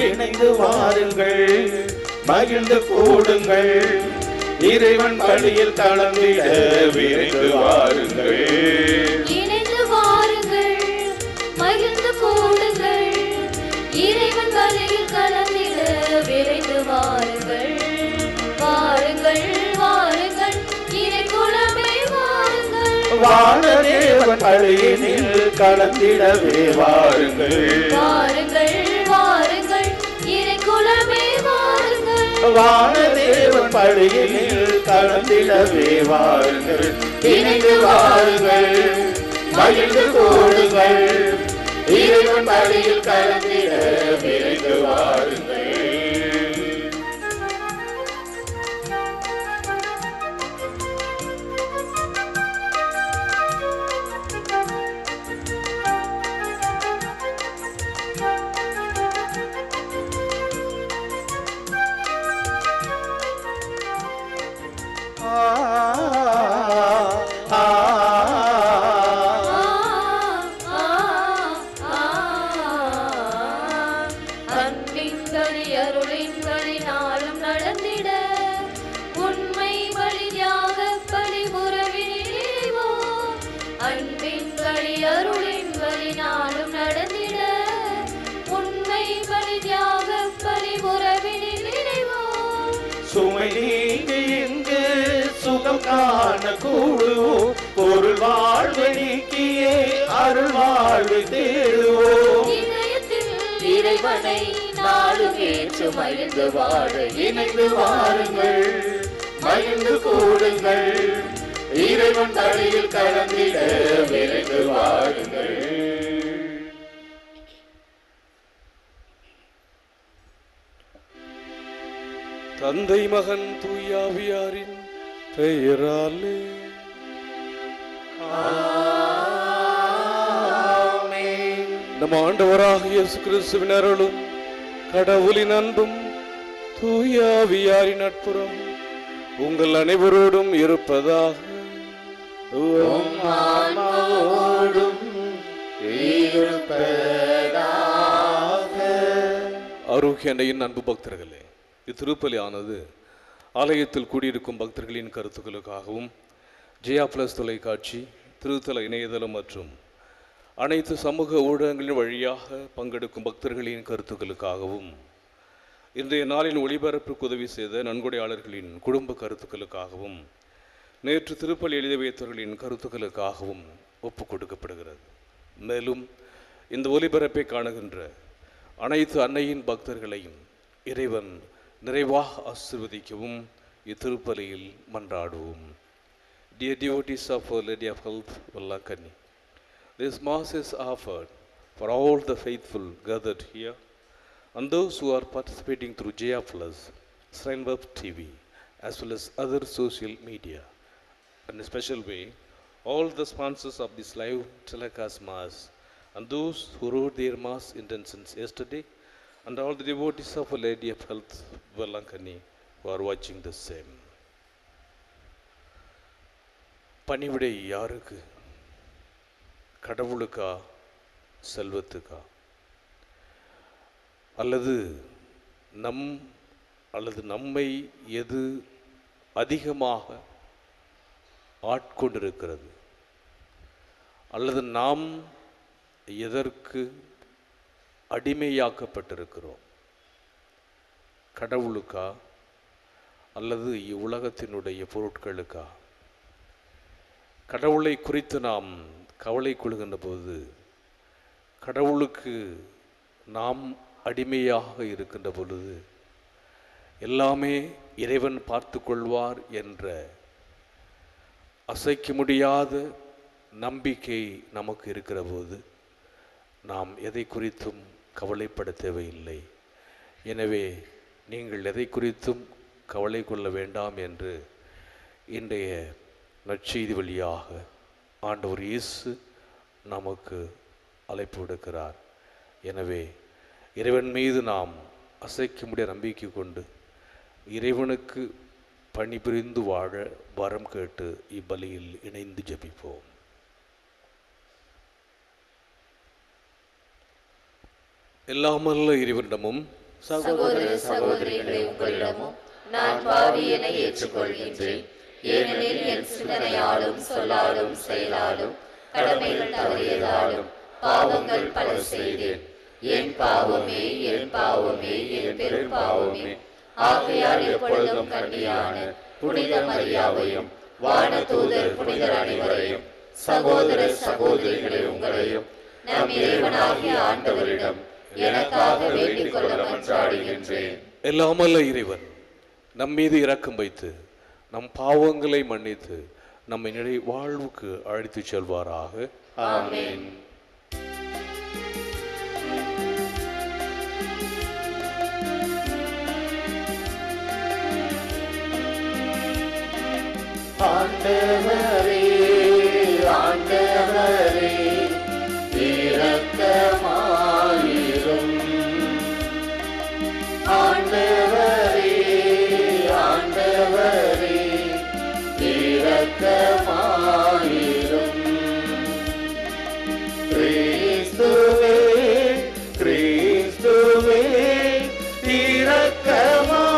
இணைந்து வாருங்கள், மகிழ்ந்து கூடுங்கள், இறைவன் பலியில் கலந்திட விரைந்து வாருங்கள். இணைந்து வாருங்கள், மகிழ்ந்து கூடுங்கள், இறைவன் பலியில் கலந்திட விரைந்து வாருங்கள். வாருங்கள் வாருங்கள் இறை குலமே வாருங்கள், வானதேவன் பலியினில் கலந்திடவே வாருங்கள். வாருங்கள் வாருங்கள் இறை குலமே வாருங்கள், வானதேவன் பலியினில் கலந்திடவே வாருங்கள். இணைந்து வாருங்கள், மகிழ்ந்து கூடுங்கள், இறைவன் பலியில் கலந்திட விரைந்து வாருங்கள். சுமை நீங்கி இங்கு சுகம் காண கூடுவோம், பொருள் வாழ்வை நீக்கியே அருள் வாழ்வை தேடுவோம். இறைவனை நாளும் ஏற்று மகிழ்ந்து வாழ இணைந்து வாருங்கள், மகிழ்ந்து கூடுங்கள், இறைவன் பலியில் கலந்திட விரைந்து வாருங்கள். தந்தை மகன் தூயாவியாரின் பெயராலே நம் ஆண்டவராக இயேசு கிறிஸ்துவின் அருளும் கடவுளின் அன்பும் தூயாவியாரின் நட்புறம் உங்கள் அனைவரோடும் இருப்பதாக. ஆரோக்கியண்டையின் அன்பு பக்தர்களே, இத்திருப்பலியானது ஆலயத்தில் கூடியிருக்கும் பக்தர்களின் கருத்துக்களுக்காகவும் ஜெயா பிளஸ் தொலைக்காட்சி, திருத்தல இணையதளம் மற்றும் அனைத்து சமூக ஊடகங்களின் வழியாக பங்கெடுக்கும் பக்தர்களின் கருத்துக்களுக்காகவும் இன்றைய நாளின் ஒளிபரப்புக்கு உதவி செய்த நன்கொடையாளர்களின் குடும்ப கருத்துக்களுக்காகவும் நேற்று திருப்பலி எழுதி வைத்தவர்களின் கருத்துக்களுக்காகவும் ஒப்புக் கொடுக்கப்படுகிறது. மேலும் இந்த ஒளிபரப்பை காணுகின்ற அனைத்து அன்னையின் பக்தர்களையும் இறைவன் நிறைவாக ஆசீர்வதிக்கவும் இத்திருப்பலியில் மன்றாடுவோம். Dear devotees of Our Lady of Health, Vallakani, this Mass is offered for all the faithful gathered here and those who are participating through Jaya Plus, Shrine TV, as well as other social media. In a special way, all the sponsors of this live telecast Mass and those who wrote their Mass intentions yesterday, and all the devotees of Our Lady of Health, Vallakani, who are watching the same. பணிவிடை யாருக்கு? கடவுளுக்கா, செல்வத்துக்கா, அல்லது நம்மை எது அதிகமாக ஆட்கொண்டிருக்கிறது, அல்லது நாம் எதற்கு அடிமையாக்கப்பட்டிருக்கிறோம்? கடவுளுக்கா அல்லது இவ்வுலகத்தினுடைய பொருட்களுக்கா? கடவுளை குறித்து நாம் கவலை கொள்கின்ற போது கடவுளுக்கு நாம் அடிமையாக இருக்கின்ற பொழுது எல்லாமே இறைவன் பார்த்து கொள்வார் என்ற அசைக்க முடியாத நம்பிக்கை நமக்கு இருக்கிற போது நாம் எதை குறித்தும் கவலைப்பட தேவையில்லை. எனவே நீங்கள் எதை குறித்தும் கவலை கொள்ள வேண்டாம் என்று இன்றைய நற்செய்தி வழியாக ஆண்டவர் இயேசு நமக்கு அழைப்பு விடுக்கிறார். எனவே இறைவன் மீது நாம் அசைக்க முடிய நம்பிக்கை கொண்டு இறைவனுக்கு பணிபுரிந்து வாழ வரம் கேட்டு இப்பலியில் இணைந்து ஜெபிப்போம். எல்லாமல்ல இறைவனிடமும் சகோதர சகோதரிகளை உங்களிடமும் நான் பாவி என ஏற்றுக்கொள்கின்றேன். ஏனெனில் என் சிந்தனையாலும் சொல்லாலும் செயலாலும் கடமைகள் தவறியதாலும் பாவங்கள் பல செய்தேன். என் பாவமே, என் பாவமே, என் பெரும் பாவமே. ஆகையால் எப்பொழுதும் கன்னியான புனித மரியாவையும் வானதூதர் புனிதர் அனைவரையும் சகோதர சகோதரிகளை உங்களையும் நம் இறைவனாகிய ஆண்டவரிடம் எனக்காக வேண்டிக் கொள்ள மன்றாடுகின்றேன். எல்லாமல்ல இறைவன் நம் மீது இரக்கம் வைத்து நம் பாவங்களை மன்னித்து நம்மை நிலை வாழ்வுக்கு அழைத்துச் செல்வாராக. ஆமென். ஆண்டவரே, ஆண்டவரே, இரக்கமாயிரும். ஆண்டவரே, ஆண்டவரே, இரக்கமாயிரும். கிறிஸ்துவே, கிறிஸ்துவே, இரக்கமாயிரும்.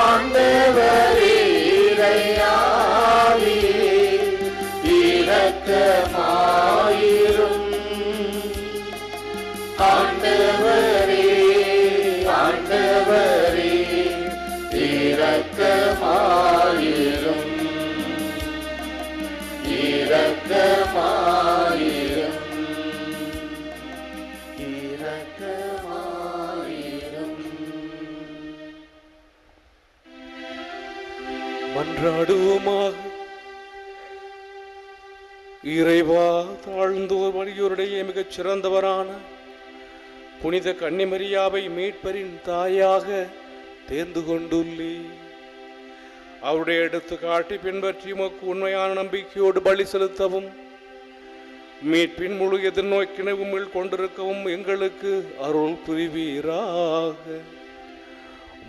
ஆண்டவரே, இறையாவியே, இரக்கமாயிரும். ஆண்டவரே, ஆண்டவரே, இரக்கமாயிரும். இரக்கமாயிரும். இரக்கமாயிரும். மன்றாடுவோமாக. இறைவா, தாழ்ந்தோர் வலியோருடைய மிகச் சிறந்தவரான புனித கன்னிமரியாவை மீட்பரின் தாயாக தேர்ந்து கொண்டுள்ளே. அவருடைய எடுத்துக்காட்டி பின்பற்றி உமக்கு உண்மையான நம்பிக்கையோடு பலி செலுத்தவும் மீட்பின் முழு எதிர்நோக்கினை உம்மில் கொண்டிருக்கவும் எங்களுக்கு அருள் புரிவீராக.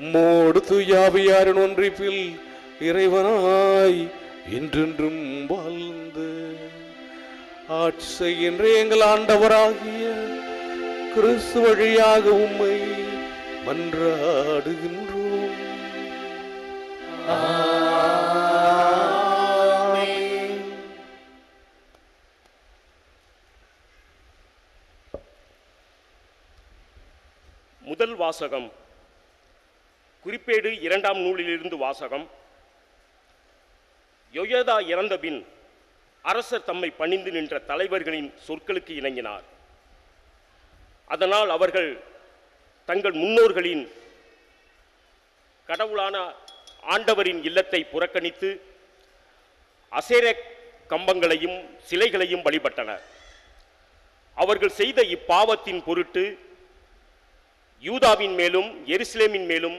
உம்மோடு தூயாவியாரின் ஒன்றிப்பில் இறைவனாய் என்றென்றும் வாழ்ந்து ஆட்சி செய்கின்ற எங்கள் ஆண்டவராகிய கிறிஸ்து வழியாக உம்மை மன்றாடுகின்றோம். ஆமென். முதல் வாசகம் குறிப்பேடு 2ஆம் நூலிலிருந்து வாசகம். யோயதா இறந்தபின் அரசர் தம்மை பணிந்து நின்ற தலைவர்களின் சொற்களுக்கு இணங்கினார். அதனால் அவர்கள் தங்கள் முன்னோர்களின் கடவுளான ஆண்டவரின் இல்லத்தை புறக்கணித்து அசேர கம்பங்களையும் சிலைகளையும் வழிபட்டனர். அவர்கள் செய்த இப்பாவத்தின் பொருட்டு யூதாவின் மேலும் எருசலேமின் மேலும்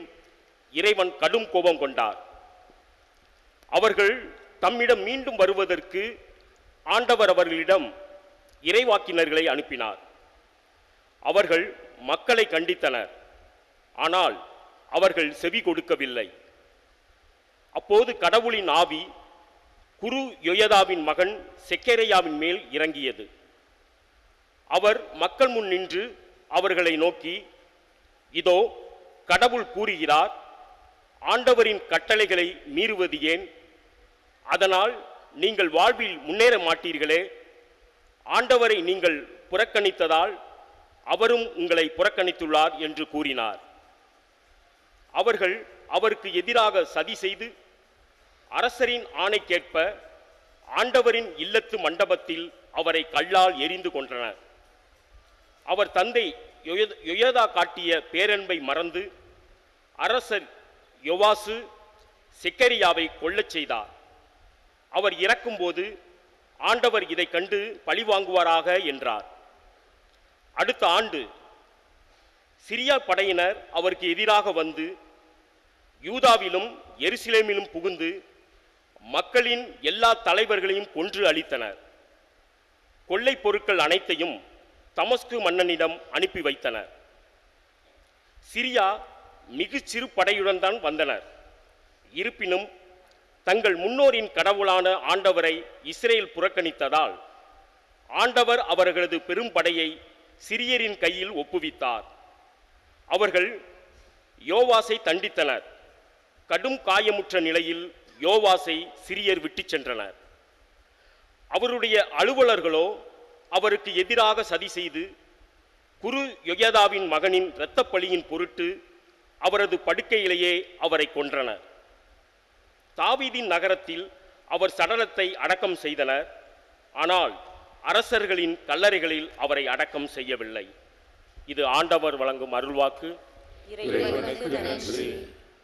இறைவன் கடும் கோபம் கொண்டார். அவர்கள் தம்மிடம் மீண்டும் வருவதற்கு ஆண்டவர் அவர்களிடம் இறைவாக்கினர்களை அனுப்பினார். அவர்கள் மக்களை கண்டித்தனர். ஆனால் அவர்கள் செவி கொடுக்கவில்லை. அப்போது கடவுளின் ஆவி குரு யோயதாவின் மகன் செக்கேரியாவின் மேல் இறங்கியது. அவர் மக்கள் முன் நின்று அவர்களை நோக்கி, இதோ கடவுள் கூறுகிறார், ஆண்டவரின் கட்டளைகளை மீறுவது ஏன்? அதனால் நீங்கள் வாழ்வில் முன்னேற மாட்டீர்களே. ஆண்டவரை நீங்கள் புறக்கணித்ததால் அவரும் உங்களை புறக்கணித்துள்ளார் என்று கூறினார். அவர்கள் அவருக்கு எதிராக சதி செய்து அரசரின் ஆணைக்கேற்ப ஆண்டவரின் இல்லத்து மண்டபத்தில் அவரை கல்லால் எறிந்து கொன்றனர். அவர் தந்தை யோயதா காட்டிய பேரன்பை மறந்து அரசர் யோவாசு செக்கரியாவை கொல்லச் செய்தார். அவர் இறக்கும்போது ஆண்டவர் இதை கண்டு பழிவாங்குவாராக என்றார். அடுத்த ஆண்டு சிரியா படையினர் அவருக்கு எதிராக வந்து யூதாவிலும் எருசலேமிலும் புகுந்து மக்களின் எல்லா தலைவர்களையும் கொன்று அழித்தனர். கொள்ளை பொருட்கள் அனைத்தையும் தமஸ்கு மன்னனிடம் அனுப்பி வைத்தனர். சிரியா மிகு சிறு படையுடன் தான் வந்தனர். இருப்பினும் தங்கள் முன்னோரின் கடவுளான ஆண்டவரை இஸ்ரேல் புறக்கணித்ததால் ஆண்டவர் அவர்களது பெரும் படையை சிரியரின் கையில் ஒப்புவித்தார். அவர்கள் யோவாசை தண்டித்தனர். கடும் காயமுற்ற நிலையில் யோவாசை சிரியர் விட்டுச் சென்றனர். அவருடைய அலுவலர்களோ அவருக்கு எதிராக சதி செய்து குரு யோயதாவின் மகனின் இரத்தப் பழியின் பொருட்டு அவரது படுக்கையிலேயே அவரை கொன்றனர். தாவீதின் நகரத்தில் அவர் சடலத்தை அடக்கம் செய்தனர். ஆனால் அரசர்களின் கல்லறைகளில் அவரை அடக்கம் செய்யவில்லை. இது ஆண்டவர் வழங்கும் அருள்வாக்கு. இறைவனுக்கு நன்றி.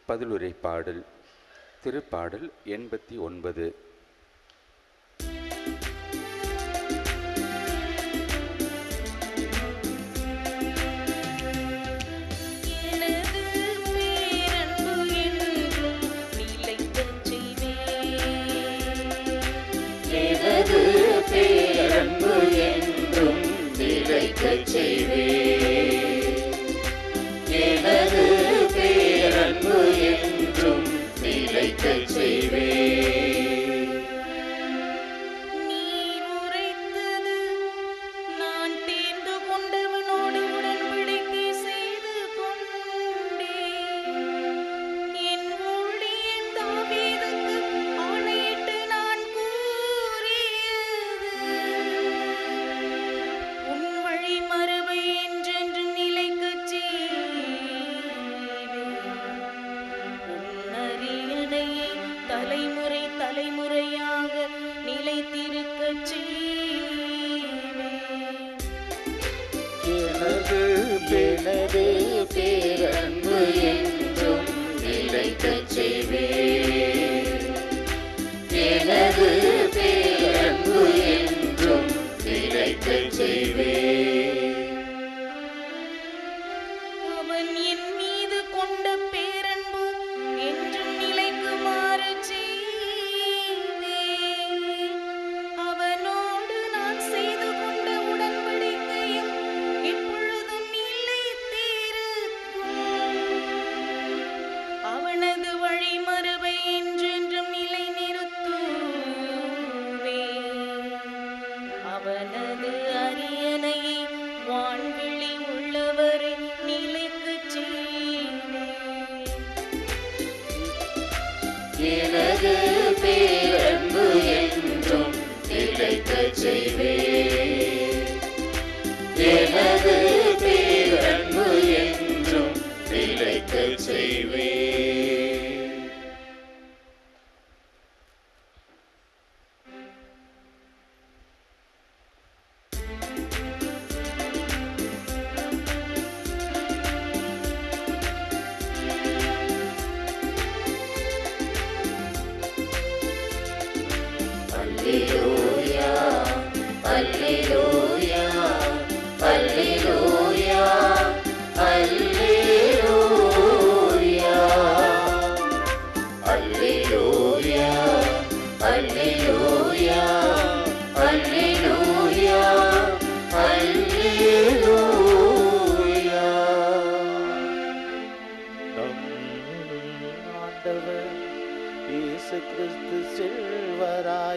பதிலுரை பாடல். திருப்பாடல் 89. எனது பேரன்பு என்றும் நிலைக்கச் செய்வேன். எனது பேரன்பு என்றும் நிலைக்கச் செய்வேன். நீர் உரைத்தது நான் தேர்ந்து கொண்டவனோடு உடன்படிக்கை செய்து கொண்டேன். என் ஊழியன் தாவீதுக்கு ஆணையிட்டு நான் கூறியது உன் வழி மரபை என்றென்றும் நிலைக்கச் செய்வேன். உன் அரியணையை தலைமுறை தலைமுறையாக நிலைத்திருக்கச் செய்வேன். எனது பேரன்பு என்றும் நிலைக்கச் செய்வேன். எனது பேரன்பு என்றும் நிலைக்கச் செய்வேன். அவன் என் மீது கொண்ட பேரன்பு என்றும் நிலைக்குமாறு செய்வேன். அவனோடு நான் செய்து கொண்ட உடன்படிக்கையும் எப்பொழுதும் நிலைத்திருக்கும். அவனது வழிமரபை என்றென்றும் நிலைநிறுத்துவேன். அவனது அரியணையை வான்வெளி உள்ளவரை நிலைக்கச் செய்வேன். எனது பேரன்பு என்றும் நிலைக்கச் செய்வேன். எனது பேரன்பு என்றும் நிலைக்கச் செய்வேன். அல்லேலூயா, அல்லேலூயா, அல்லேலூயா, அல்லேலூயா. அல்லேலூயா, அல்லேலூயா, அல்லேலூயா, அல்லேலூயா. நம் ஆண்டவர் இயேசு கிறிஸ்து செல்வராயிருந்தும்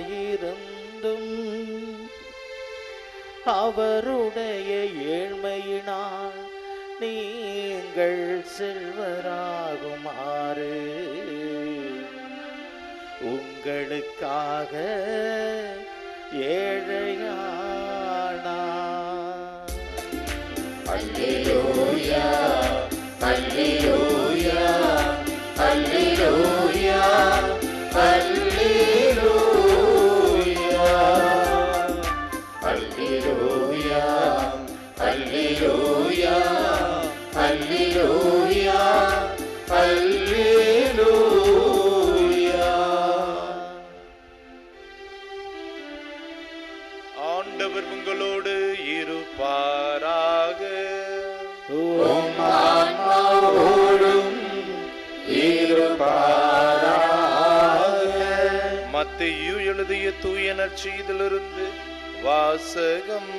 அவருடைய ஏழ்மையினால் நீங்கள் செல்வராகுமாறு உங்களுக்காக ஏழையானார். அல்லேலூயா, அல்லேலூயா, அல்லேலூயா, அல்லேலூயா. அல்லேலூயா, அல்லேலூயா, அல்லேலூயா, அல்லேலூயா. ஆண்டவர் உங்களோடு இருப்பாராக. உம் ஆன்மாவோடும் இருப்பாராக. மத்தேயு எழுதிய தூய நற்செய்தியிலிருந்து வாசகம்.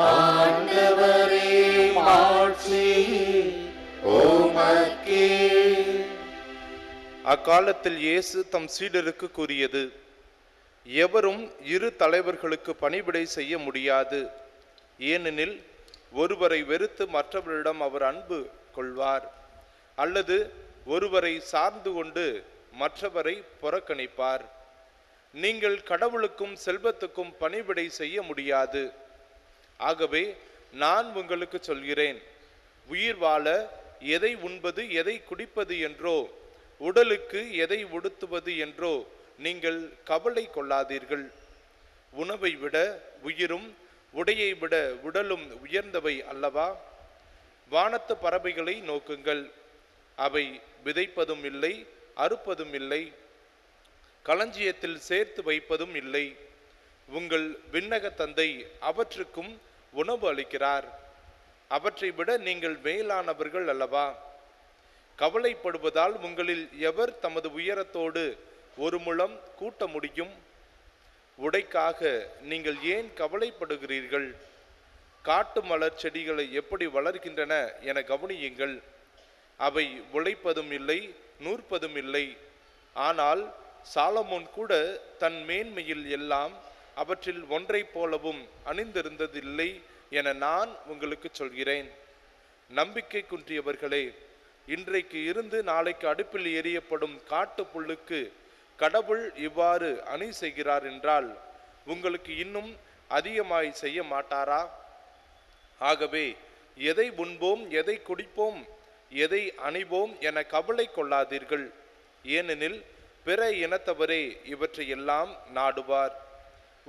ஆண்டவரே மாட்சி உமக்கே. அக்காலத்தில் இயேசு தம் சீடருக்கு கூறியது, எவரும் இரு தலைவர்களுக்கு பணிவிடை செய்ய முடியாது. ஏனெனில் ஒருவரை வெறுத்து மற்றவரிடம் அவர் அன்பு கொள்வார், அல்லது ஒருவரை சார்ந்து கொண்டு மற்றவரை புறக்கணிப்பார். நீங்கள் கடவுளுக்கும் செல்வத்துக்கும் பணிவிடை செய்ய முடியாது. ஆகவே நான் உங்களுக்கு சொல்கிறேன், உயிர் வாழ எதை உண்பது எதை குடிப்பது என்றோ, உடலுக்கு எதை உடுத்துவது என்றோ நீங்கள் கவலை கொள்ளாதீர்கள். உணவை விட உயிரும் உடையை விட உடலும் உயர்ந்தவை அல்லவா? வானத்து பறவைகளை நோக்குங்கள், அவை விதைப்பதும் இல்லை, அறுப்பதும் இல்லை, களஞ்சியத்தில் சேர்த்து வைப்பதும் இல்லை. உங்கள் விண்ணக தந்தை அவற்றுக்கும் உணவு அளிக்கிறார். அவற்றை விட நீங்கள் மேலானவர்கள் அல்லவா? கவலைப்படுவதால் உங்களில் எவர் தமது உயரத்தோடு ஒரு முழம் கூட்ட முடியும்? உடைக்காக நீங்கள் ஏன் கவலைப்படுகிறீர்கள்? காட்டு மலர் செடிகளை எப்படி வளர்கின்றன என கவனியுங்கள். அவை உழைப்பதும் இல்லை, நூற்பதும் இல்லை. ஆனால் சாலமோன் கூட தன் மேன்மையில் எல்லாம் அவற்றில் ஒன்றை போலவும் அணிந்திருந்ததில்லை என நான் உங்களுக்கு சொல்கிறேன். நம்பிக்கை குன்றியவர்களே, இன்றைக்கு இருந்து நாளைக்கு அடுப்பில் எரியப்படும் காட்டு புல்லுக்கு கடவுள் இவ்வாறு அணி செய்கிறார் என்றால் உங்களுக்கு இன்னும் அதிகமாய் செய்ய மாட்டாரா? ஆகவே எதை உண்போம், எதை குடிப்போம், எதை அணிவோம் என கவலை கொள்ளாதீர்கள். ஏனெனில் பிற இனத்தவரே இவற்றை எல்லாம் நாடுவார்.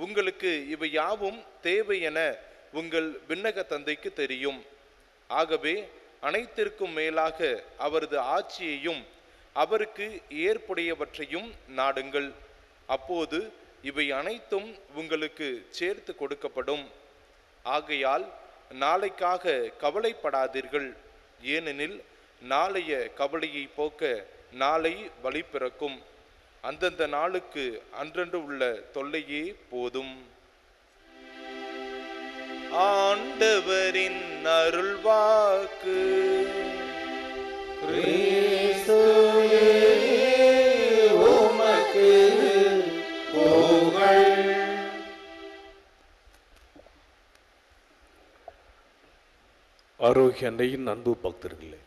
உங்களுக்கு இவை யாவும் தேவை என உங்கள் விண்ணக தந்தைக்கு தெரியும். ஆகவே அனைத்திற்கும் மேலாக அவரது ஆட்சியையும் அவருக்கு ஏற்புடையவற்றையும் நாடுங்கள். அப்போது இவை அனைத்தும் உங்களுக்கு சேர்த்து கொடுக்கப்படும். ஆகையால் நாளைக்காக கவலைப்படாதீர்கள். ஏனெனில் நாளைய கவலையை போக்க நாளை வழி பிறக்கும். அந்தந்த நாளுக்கு அன்றன்று உள்ள தொல்லையே போதும். ஆண்டவரின் அருள்வாக்கு. கிறிஸ்துவே உமக்கு புகழ். ஆரோக்கிய அன்னையின் அன்பு பக்தர்களே,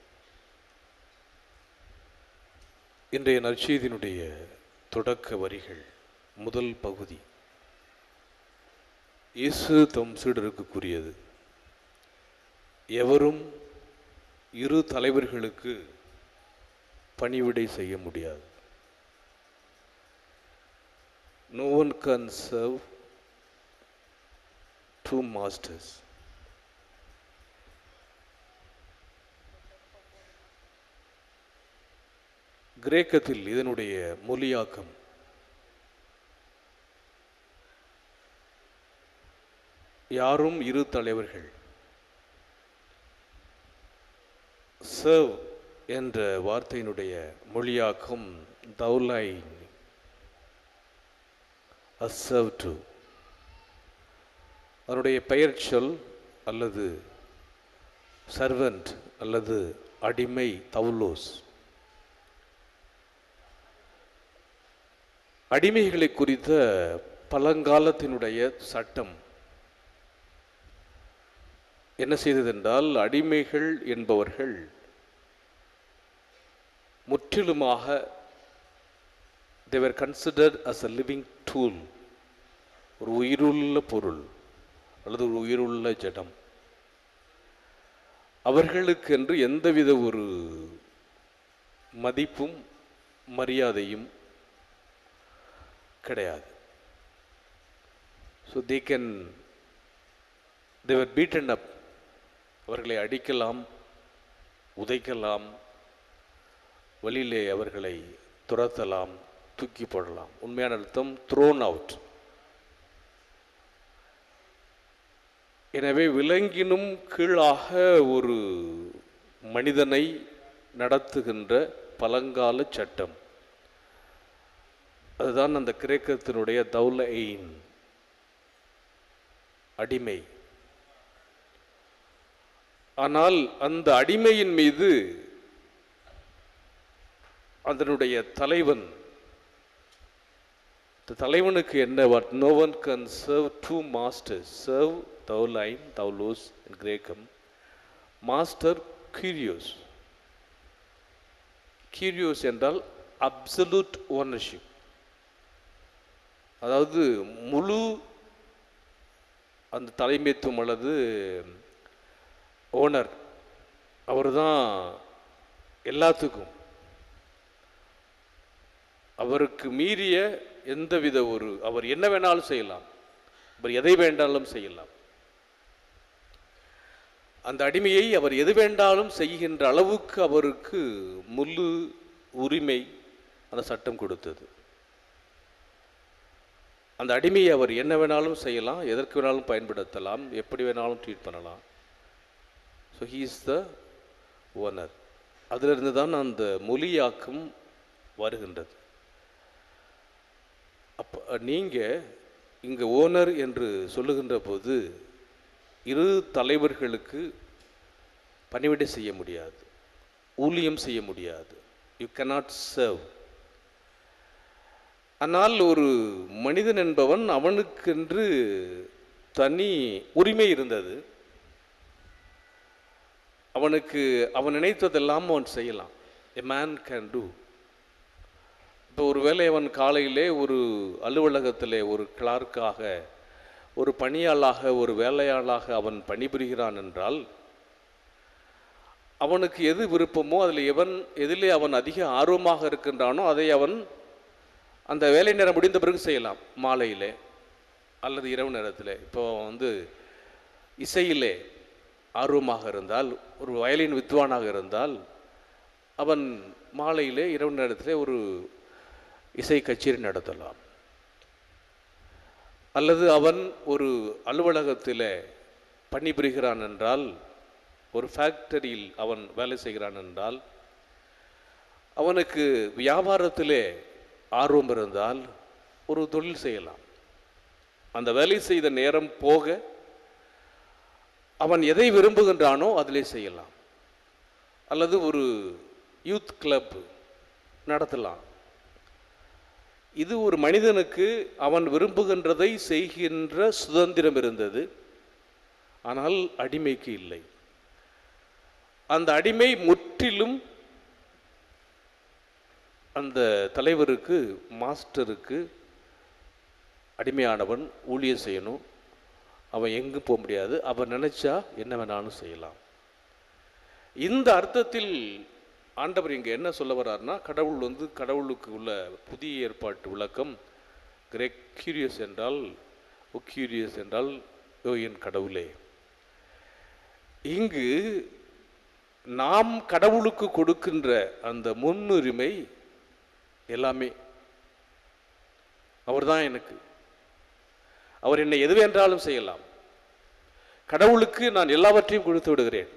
இன்றைய நற்செய்தியினுடைய தொடக்க வரிகள் முதல் பகுதி இயேசு தம் சீடருக்கு கூறியது. எவரும் இரு தலைவர்களுக்கு பணிவிடை செய்ய முடியாது. No one can serve two masters. கிரேக்கத்தில் இதனுடைய மொழியாக்கம் யாரும் இரு தலைவர்கள். சர்வ் என்ற வார்த்தையினுடைய மொழியாக்கம் தௌலைன், அசர்வ் டு. அதனுடைய பெயர் சொல் அல்லது சர்வன்ட் அல்லது அடிமை தவுலோஸ். அடிமைகளை குறித்த பழங்காலத்தினுடைய சட்டம் என்ன செய்ததென்றால், அடிமைகள் என்பவர்கள் முற்றிலுமாக they were considered as a living tool, ஒரு உயிருள்ள பொருள் அல்லது ஒரு உயிருள்ள ஜடம். அவர்களுக்கென்று எந்தவித ஒரு மதிப்பும் மரியாதையும் கிடையாது. So they were beaten up. அவர்களை அடிக்கலாம், உதைக்கலாம், வழியிலே அவர்களை துரத்தலாம், தூக்கி போடலாம். உண்மையான அர்த்தம் thrown out. எனவே விலங்கினும் கீழாக ஒரு மனிதனை நடத்துகின்ற பழங்கால சட்டம் அதுதான் அந்த கிரேக்கத்தினுடைய தௌலைன், அடிமை. ஆனால் அந்த அடிமையின் மீது அதனுடைய தலைவன் இந்த தலைவனுக்கு என்ன what no one can serve two masters serve தௌலைன் தௌலோஸ் இன் கிரேக்கம் மாஸ்டர் கியூரியோஸ். கியூரியோஸ் என்றால் அப்சல்யூட் ஓனர்ஷிப், அதாவது முழு அந்த தலைமைத்துவம் அல்லது ஓனர், அவர் தான் எல்லாத்துக்கும். அவருக்கு மீறிய எந்தவித அவர் என்ன வேணாலும் செய்யலாம், அவர் எதை வேண்டாலும் செய்யலாம். அந்த அடிமையை அவர் எது வேண்டாலும் செய்கின்ற அளவுக்கு அவருக்கு முழு உரிமை அந்த சட்டம் கொடுத்தது. அந்த அடிமையை அவர் என்ன வேணாலும் செய்யலாம், எதற்கு வேணாலும் பயன்படுத்தலாம், எப்படி வேணாலும் ட்ரீட் பண்ணலாம். So he is the owner. அதிலிருந்து தான் அந்த மொழியாக்கம் வருகின்றது. அப்போ நீங்கள் இங்கே ஓனர் என்று சொல்லுகின்ற போது இரு தலைவர்களுக்கு பணிவிடை செய்ய முடியாது, ஊழியம் செய்ய முடியாது. You cannot serve. ஆனால் ஒரு மனிதன் என்பவன் அவனுக்கென்று தனி உரிமை இருந்தது. அவன் நினைத்ததெல்லாம் அவன் செய்யலாம். A man can do. இப்போ ஒருவேளை அவன் காலையிலே ஒரு அலுவலகத்திலே ஒரு கிளார்க்காக, ஒரு பணியாளாக, ஒரு வேலையாளாக அவன் பணிபுரிகிறான் என்றால் அவனுக்கு எது விருப்பமோ எதிலே அவன் அதிக ஆர்வமாக இருக்கின்றானோ அதை அவன் அந்த வேலை நேரம் முடிந்த பிறகு செய்யலாம். மாலையிலே அல்லது இரவு நேரத்தில். இப்போ இசையிலே ஆர்வமாக இருந்தால், ஒரு வயலின் வித்வானாக இருந்தால் அவன் மாலையிலே இரவு நேரத்தில் ஒரு இசை கச்சேரி நடத்தலாம். அல்லது அவன் ஒரு அலுவலகத்தில் பணிபுரிகிறான் என்றால், ஒரு ஃபேக்டரியில் அவன் வேலை செய்கிறான் என்றால், அவனுக்கு வியாபாரத்திலே ஆர்வம் இருந்தால் ஒரு தொழில் செய்யலாம். அந்த வேலை செய்த நேரம் போக அவன் எதை விரும்புகின்றானோ அதிலே செய்யலாம். அல்லது ஒரு யூத் கிளப் நடத்தலாம். இது ஒரு மனிதனுக்கு அவன் விரும்புகின்றதை செய்கின்ற சுதந்திரம் இருந்தது. ஆனால் அடிமைக்கு இல்லை. அந்த அடிமை முற்றிலும் அந்த தலைவருக்கு, மாஸ்டருக்கு அடிமையானவன். ஊழியம் செய்யணும், அவன் எங்கும் போக முடியாது, அவன் நினைச்சா என்ன வேணாலும் செய்யலாம். இந்த அர்த்தத்தில் ஆண்டவர் இங்கே என்ன சொல்ல வர்றாருன்னா, கடவுளுக்கு உள்ள புதிய ஏற்பாட்டு விளக்கம் கியூரியஸ் என்றால், ஒக்யூரியஸ் என்றால் என் கடவுளே. இங்கு நாம் கடவுளுக்கு கொடுக்கின்ற அந்த முன்னுரிமை எல்லாமே அவர் தான் எனக்கு. அவர் என்னை எது வேண்டாலும் செய்யலாம். கடவுளுக்கு நான் எல்லாவற்றையும் கொடுத்து விடுகிறேன்.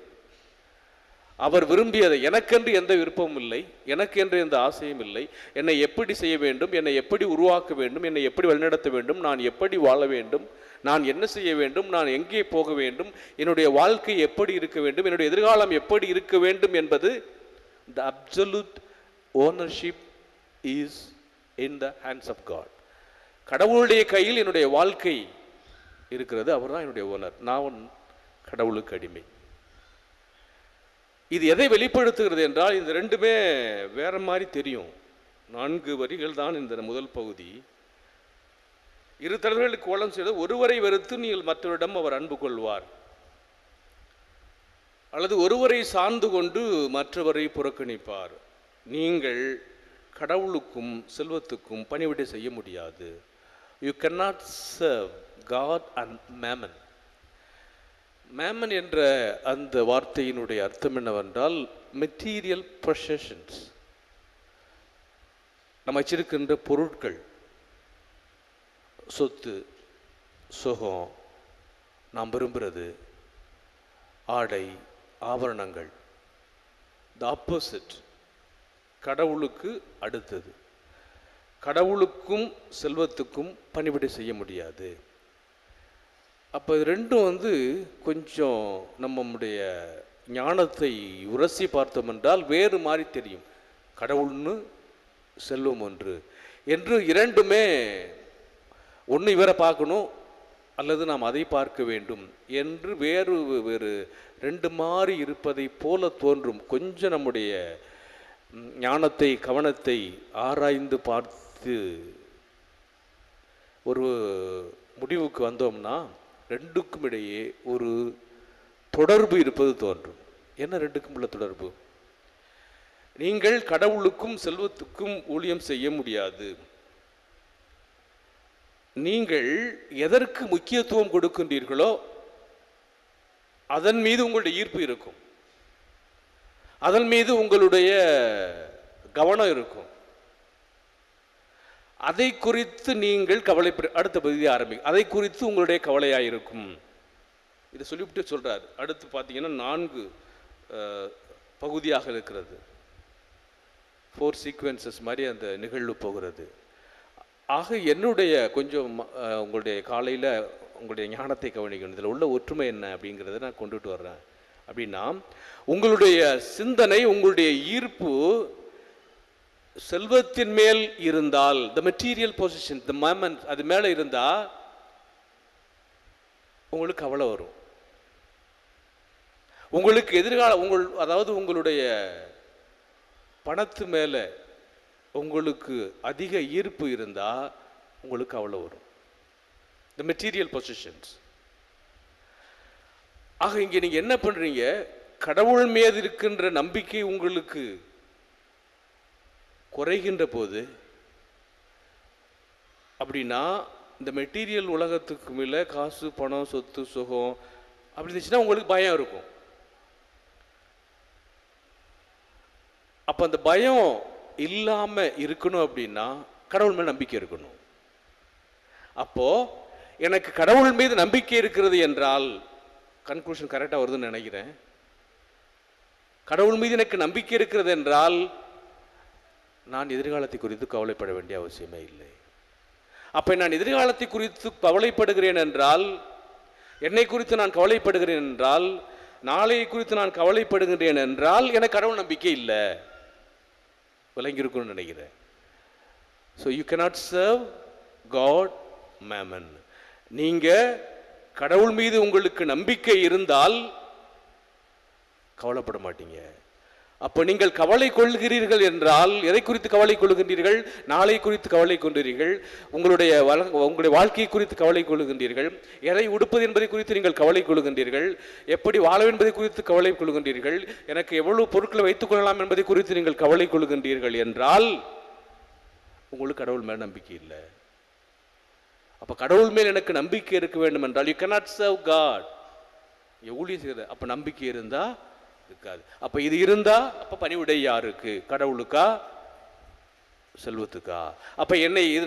அவர் விரும்பியதை, எனக்கென்று எந்த விருப்பமும் இல்லை, எனக்கு என்று எந்த ஆசையும் இல்லை. என்னை எப்படி செய்ய வேண்டும், என்னை எப்படி உருவாக்க வேண்டும், என்னை எப்படி வழிநடத்த வேண்டும், நான் எப்படி வாழ வேண்டும், நான் என்ன செய்ய வேண்டும், நான் எங்கே போக வேண்டும், என்னுடைய வாழ்க்கை எப்படி இருக்க வேண்டும், என்னுடைய எதிர்காலம் எப்படி இருக்க வேண்டும் என்பது the absolute ownership is in the hands of God. கடவுளுடைய கையில் என்னுடைய வாழ்க்கை இருக்கிறது. அவர் தான் என்னுடைய ஓனர். நான் கடவுளுக்கு அடிமை. இது எதை வெளிப்படுத்துகிறது என்றால், இந்த ரெண்டுமே வேற மாதிரி தெரியும். 4 வரிகள் தான் இந்த முதல் பகுதி. இரு தலைவர்களுக்கு கோலம் செய்து, ஒருவரை வெறுத்து நீங்கள் மற்றவரிடம் அவர் அன்பு கொள்வார், அல்லது ஒருவரை சார்ந்து கொண்டு மற்றவரை புறக்கணிப்பார். நீங்கள் கடவுளுக்கும் செல்வத்துக்கும் பணிவிடை செய்ய முடியாது. You cannot serve God and mammon. Memon என்ற அந்த வார்த்தையினுடைய அர்த்தம் என்னவென்றால், மெட்டீரியல் பொசஷன்ஸ், நம்ம வச்சிருக்கின்ற பொருட்கள், சொத்து, சுகம், நாம் விரும்புகிறது, ஆடை, ஆபரணங்கள். த ஆப்போசிட், கடவுளுக்கு அடுத்தது. கடவுளுக்கும் செல்வத்துக்கும் பணிவிடை செய்ய முடியாது. அப்போ இது ரெண்டும் கொஞ்சம் நம்முடைய ஞானத்தை உரசி பார்த்தோம் என்றால் வேறு மாதிரி தெரியும். கடவுள்னு செல்வம் ஒன்று என்று இரண்டுமே ஒன்று இவரை பார்க்கணும் அல்லது நாம் அதை பார்க்க வேண்டும் என்று வேறு வேறு ரெண்டு மாறி இருப்பதை போல தோன்றும். கொஞ்சம் நம்முடைய ஞானத்தை கவனத்தை ஆராய்ந்து பார்த்து ஒரு முடிவுக்கு வந்தோம்னா ரெண்டுக்கும் இடையே ஒரு தொடர்பு இருப்பது தோன்றும். என்ன ரெண்டுக்கும் உள்ள தொடர்பு? நீங்கள் கடவுளுக்கும் செல்வத்துக்கும் ஊழியம் செய்ய முடியாது. நீங்கள் எதற்கு முக்கியத்துவம் கொடுக்கின்றீர்களோ அதன் மீது உங்களுடைய ஈர்ப்பு இருக்கும், அதன் மீது உங்களுடைய கவனம் இருக்கும். அதை குறித்து நீங்கள் கவலைப்பட அடுத்த பகுதியை அதை குறித்து உங்களுடைய கவலையாயிருக்கும். இதை சொல்லிவிட்டு சொல்றாரு. அடுத்து பார்த்தீங்கன்னா 4 பகுதியாக இருக்கிறது. 4 சீக்வன்சஸ் மாதிரி அந்த நிகழ்வு போகிறது. ஆக என்னுடைய கொஞ்சம் உங்களுடைய காலையில் உங்களுடைய ஞானத்தை கவனிக்கணும். இதில் உள்ள ஒற்றுமை என்ன அப்படிங்கிறத நான் கொண்டுட்டு வர்றேன். அப்படின்னா உங்களுடைய சிந்தனை உங்களுடைய ஈர்ப்பு செல்வத்தின் மேல் இருந்தால், the material position, the moment, அது மேலே இருந்தால் உங்களுக்கு கவலை வரும். உங்களுக்கு எதிர்கால அதாவது உங்களுடைய பணத்து மேலே உங்களுக்கு அதிக ஈர்ப்பு இருந்தால் உங்களுக்கு கவலை வரும். The material positions. ஆக இங்கே நீங்கள் என்ன பண்ணுறீங்க? கடவுள் மீது இருக்கின்ற நம்பிக்கை உங்களுக்கு குறைகின்ற போது, அப்படின்னா இந்த மெட்டீரியல் உலகத்துக்கு மேலே காசு பணம் சொத்து சுகம் அப்படி இருந்துச்சுன்னா உங்களுக்கு பயம் இருக்கும். அப்போ அந்த பயம் இல்லாமல் இருக்கணும் அப்படின்னா கடவுள் மேல் நம்பிக்கை இருக்கணும். அப்போ எனக்கு கடவுள் மீது நம்பிக்கை இருக்கிறது என்றால், கன்க்ளூஷன் கரெக்டாக வருதுன்னு நினைக்கிறேன். கடவுள் மீது எனக்கு நம்பிக்கை இருக்கிறது என்றால் நான் எதிர்காலத்தை குறித்து கவலைப்பட வேண்டிய அவசியமே இல்லை. அப்போ நான் எதிர்காலத்தை குறித்து கவலைப்படுகிறேன் என்றால், என்னை குறித்து நான் கவலைப்படுகிறேன் என்றால், நாளை குறித்து நான் கவலைப்படுகிறேன் என்றால் எனக்கு கடவுள் நம்பிக்கை இல்லை. விளங்கியிருக்கும்னு நினைக்கிறேன். So you cannot serve God mammon. நீங்கள் கடவுள் மீது உங்களுக்கு நம்பிக்கை இருந்தால் கவலைப்பட மாட்டீங்க. அப்போ நீங்கள் கவலை கொள்கிறீர்கள் என்றால் எதை குறித்து கவலை கொள்கின்றீர்கள்? நாளை குறித்து கவலை கொள்கிறீர்கள், உங்களுடைய வாழ்க்கையை குறித்து கவலை கொள்கின்றீர்கள், எதை உடுப்பது என்பதை குறித்து நீங்கள் கவலை கொள்கின்றீர்கள், எப்படி வாழ என்பதை குறித்து கவலை கொள்கின்றீர்கள், எனக்கு எவ்வளவு பொருட்களை வைத்துக் கொள்ளலாம் என்பதை குறித்து நீங்கள் கவலை கொள்கின்றீர்கள் என்றால் உங்களுக்கு கடவுள் மேல் நம்பிக்கை இல்லை. அப்போ கடவுள் மேல் எனக்கு நம்பிக்கை இருக்க வேண்டும் என்றால் யூ கேனாட் சர்வ் காட். ஊழியம் செய்யறது அப்போ நம்பிக்கை இருந்தா இருக்காது. அப்ப இது இருந்தா அப்ப பணிவிடை யாருக்கு? கடவுளுக்கா செல்வத்துக்கா? அப்ப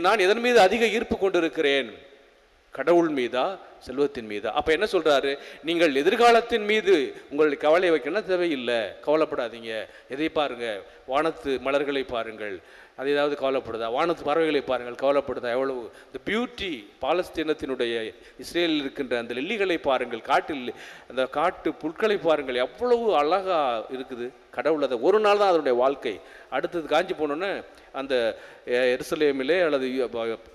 நான் எதன் மீது அதிக ஈர்ப்பு கொண்டிருக்கிறேன்? கடவுள் மீதா செல்வத்தின் மீதா? அப்ப என்ன சொல்றாரு? நீங்கள் எதிர்காலத்தின் மீது உங்களுடைய கவலை வைக்கணும் தேவையில்லை, கவலைப்படாதீங்க. எதை பாருங்க? வானத்து மலர்களை பாருங்கள், அது ஏதாவது கவலைப்படுதா? வானத்து பறவைகளை பாருங்கள், கவலைப்படுதா? எவ்வளவு இந்த பியூட்டி! பாலஸ்தீனத்தினுடைய இஸ்ரேலில் இருக்கின்ற அந்த லில்லிகளை பாருங்கள், அந்த காட்டு புற்களை பாருங்கள், எவ்வளவு அழகா இருக்குது. கடவுள் அதை ஒரு நாள் தான் அதனுடைய வாழ்க்கை. அடுத்தது காஞ்சி போனோன்னே அந்த எருசலேமிலே அல்லது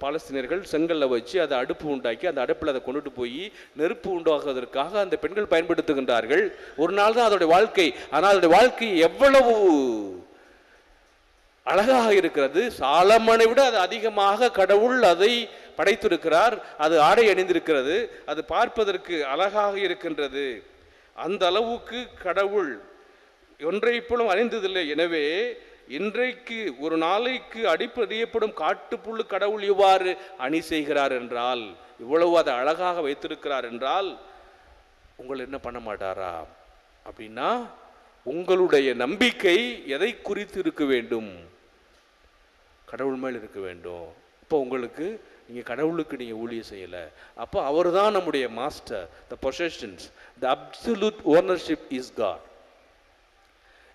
பாலஸ்தீனியர்கள் செங்கல்ல வச்சு அதை அடுப்பு உண்டாக்கி அந்த அடுப்பில் அதை கொண்டுட்டு போய் நெருப்பு உண்டாக்குவதற்காக அந்த பெண்கள் பயன்படுத்துகின்றார்கள். ஒரு நாள் தான் அதோடைய வாழ்க்கை. ஆனால் அதோடைய வாழ்க்கை எவ்வளவு அழகாக இருக்கிறது! சாலமனை விட அது அதிகமாக கடவுள் அதை படைத்திருக்கிறார். அது ஆடை அணிந்திருக்கிறது, அது பார்ப்பதற்கு அழகாக இருக்கின்றது. அந்த அளவுக்கு கடவுள் ஒன்றை போலும் அறிந்ததில்லை. எனவே இன்றைக்கு ஒரு நாளைக்கு அடிப்படையப்படும் காட்டுப்புல்லு கடவுள் இவ்வாறு அணி செய்கிறார் என்றால், இவ்வளவு அதை அழகாக வைத்திருக்கிறார் என்றால் உங்களை என்ன பண்ண மாட்டாரா? அப்படின்னா உங்களுடைய நம்பிக்கை எதை குறித்து இருக்க வேண்டும்? கடவுள் மேல் இருக்க வேண்டும். இப்போ உங்களுக்கு நீங்கள் கடவுளுக்கு நீங்கள் ஊழியம் செய்யலை, அப்போ அவர் தான் நம்முடைய master. The possessions, the absolute ownership is God.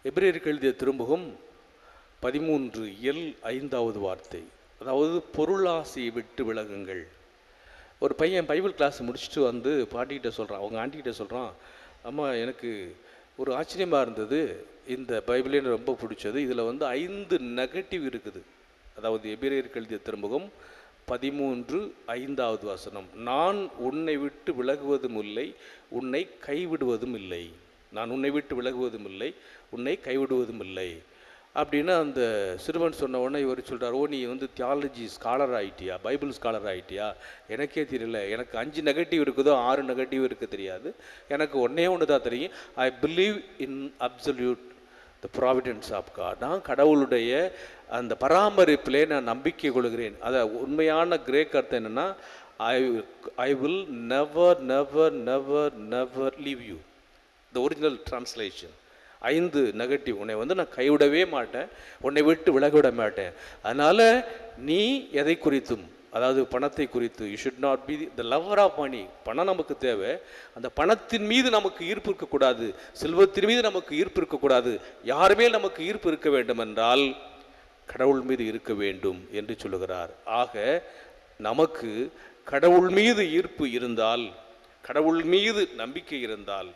எபிரேயருக்கு எழுதிய திருமுகம் 13:5 வார்த்தை, அதாவது பொருளாசையை விட்டு விலகுங்கள். ஒரு பையன் பைபிள் கிளாஸ் முடிச்சுட்டு வந்து பாட்டிக்கிட்ட சொல்கிறான், அவங்க ஆண்டிக்கிட்ட சொல்கிறான், அம்மா எனக்கு ஒரு ஆச்சரியமாக இருந்தது, இந்த பைபிளே ரொம்ப பிடிச்சது, இதில் 5 நெகட்டிவ் இருக்குது. அதாவது எபிரேயருக்கு எழுதிய திருமுகம் 13:5 வசனம். நான் உன்னை விட்டு விலகுவதும் இல்லை, உன்னை கைவிடுவதும் இல்லை. நான் உன்னை விட்டு விலகுவதும் இல்லை, உன்னை கைவிடுவதும் இல்லை அப்படின்னு அந்த சிறுவன் சொன்ன உடனே இவர் சொல்கிறார், ஓ நீ வந்து தியாலஜி ஸ்காலர் ஆகிட்டியா, பைபிள் ஸ்காலர் ஆகிட்டியா? எனக்கே தெரியல, எனக்கு 5 நெகட்டிவ் இருக்குதோ 6 நெகட்டிவ் இருக்க தெரியாது, எனக்கு ஒன்று தான் தெரியும். I believe in absolute the providence of God. நான் கடவுளுடைய அந்த பராமரிப்பிலே நான் நம்பிக்கை கொள்கிறேன். அதை உண்மையான கிரேக் அர்த்தம் என்னென்னா, I will never never never never leave you. The original translation 5 negative. உன்னை வந்து நான் கைவிடவே மாட்டேன், உன்னை விட்டு விலகிவிட மாட்டேன். அதனால் நீ எதை குறித்தும், அதாவது பணத்தை குறித்து, you should not be the lover of money. பணம் நமக்கு தேவை, அந்த பணத்தின் மீது நமக்கு ஈர்ப்பு இருக்கக்கூடாது, செல்வத்தின் மீது நமக்கு ஈர்ப்பு இருக்கக்கூடாது. யாருமே நமக்கு ஈர்ப்பு இருக்க வேண்டும் என்றால் கடவுள் மீது இருக்க வேண்டும் என்று சொல்லுகிறார். ஆக நமக்கு கடவுள் மீது ஈர்ப்பு இருந்தால், கடவுள் மீது நம்பிக்கை இருந்தால்,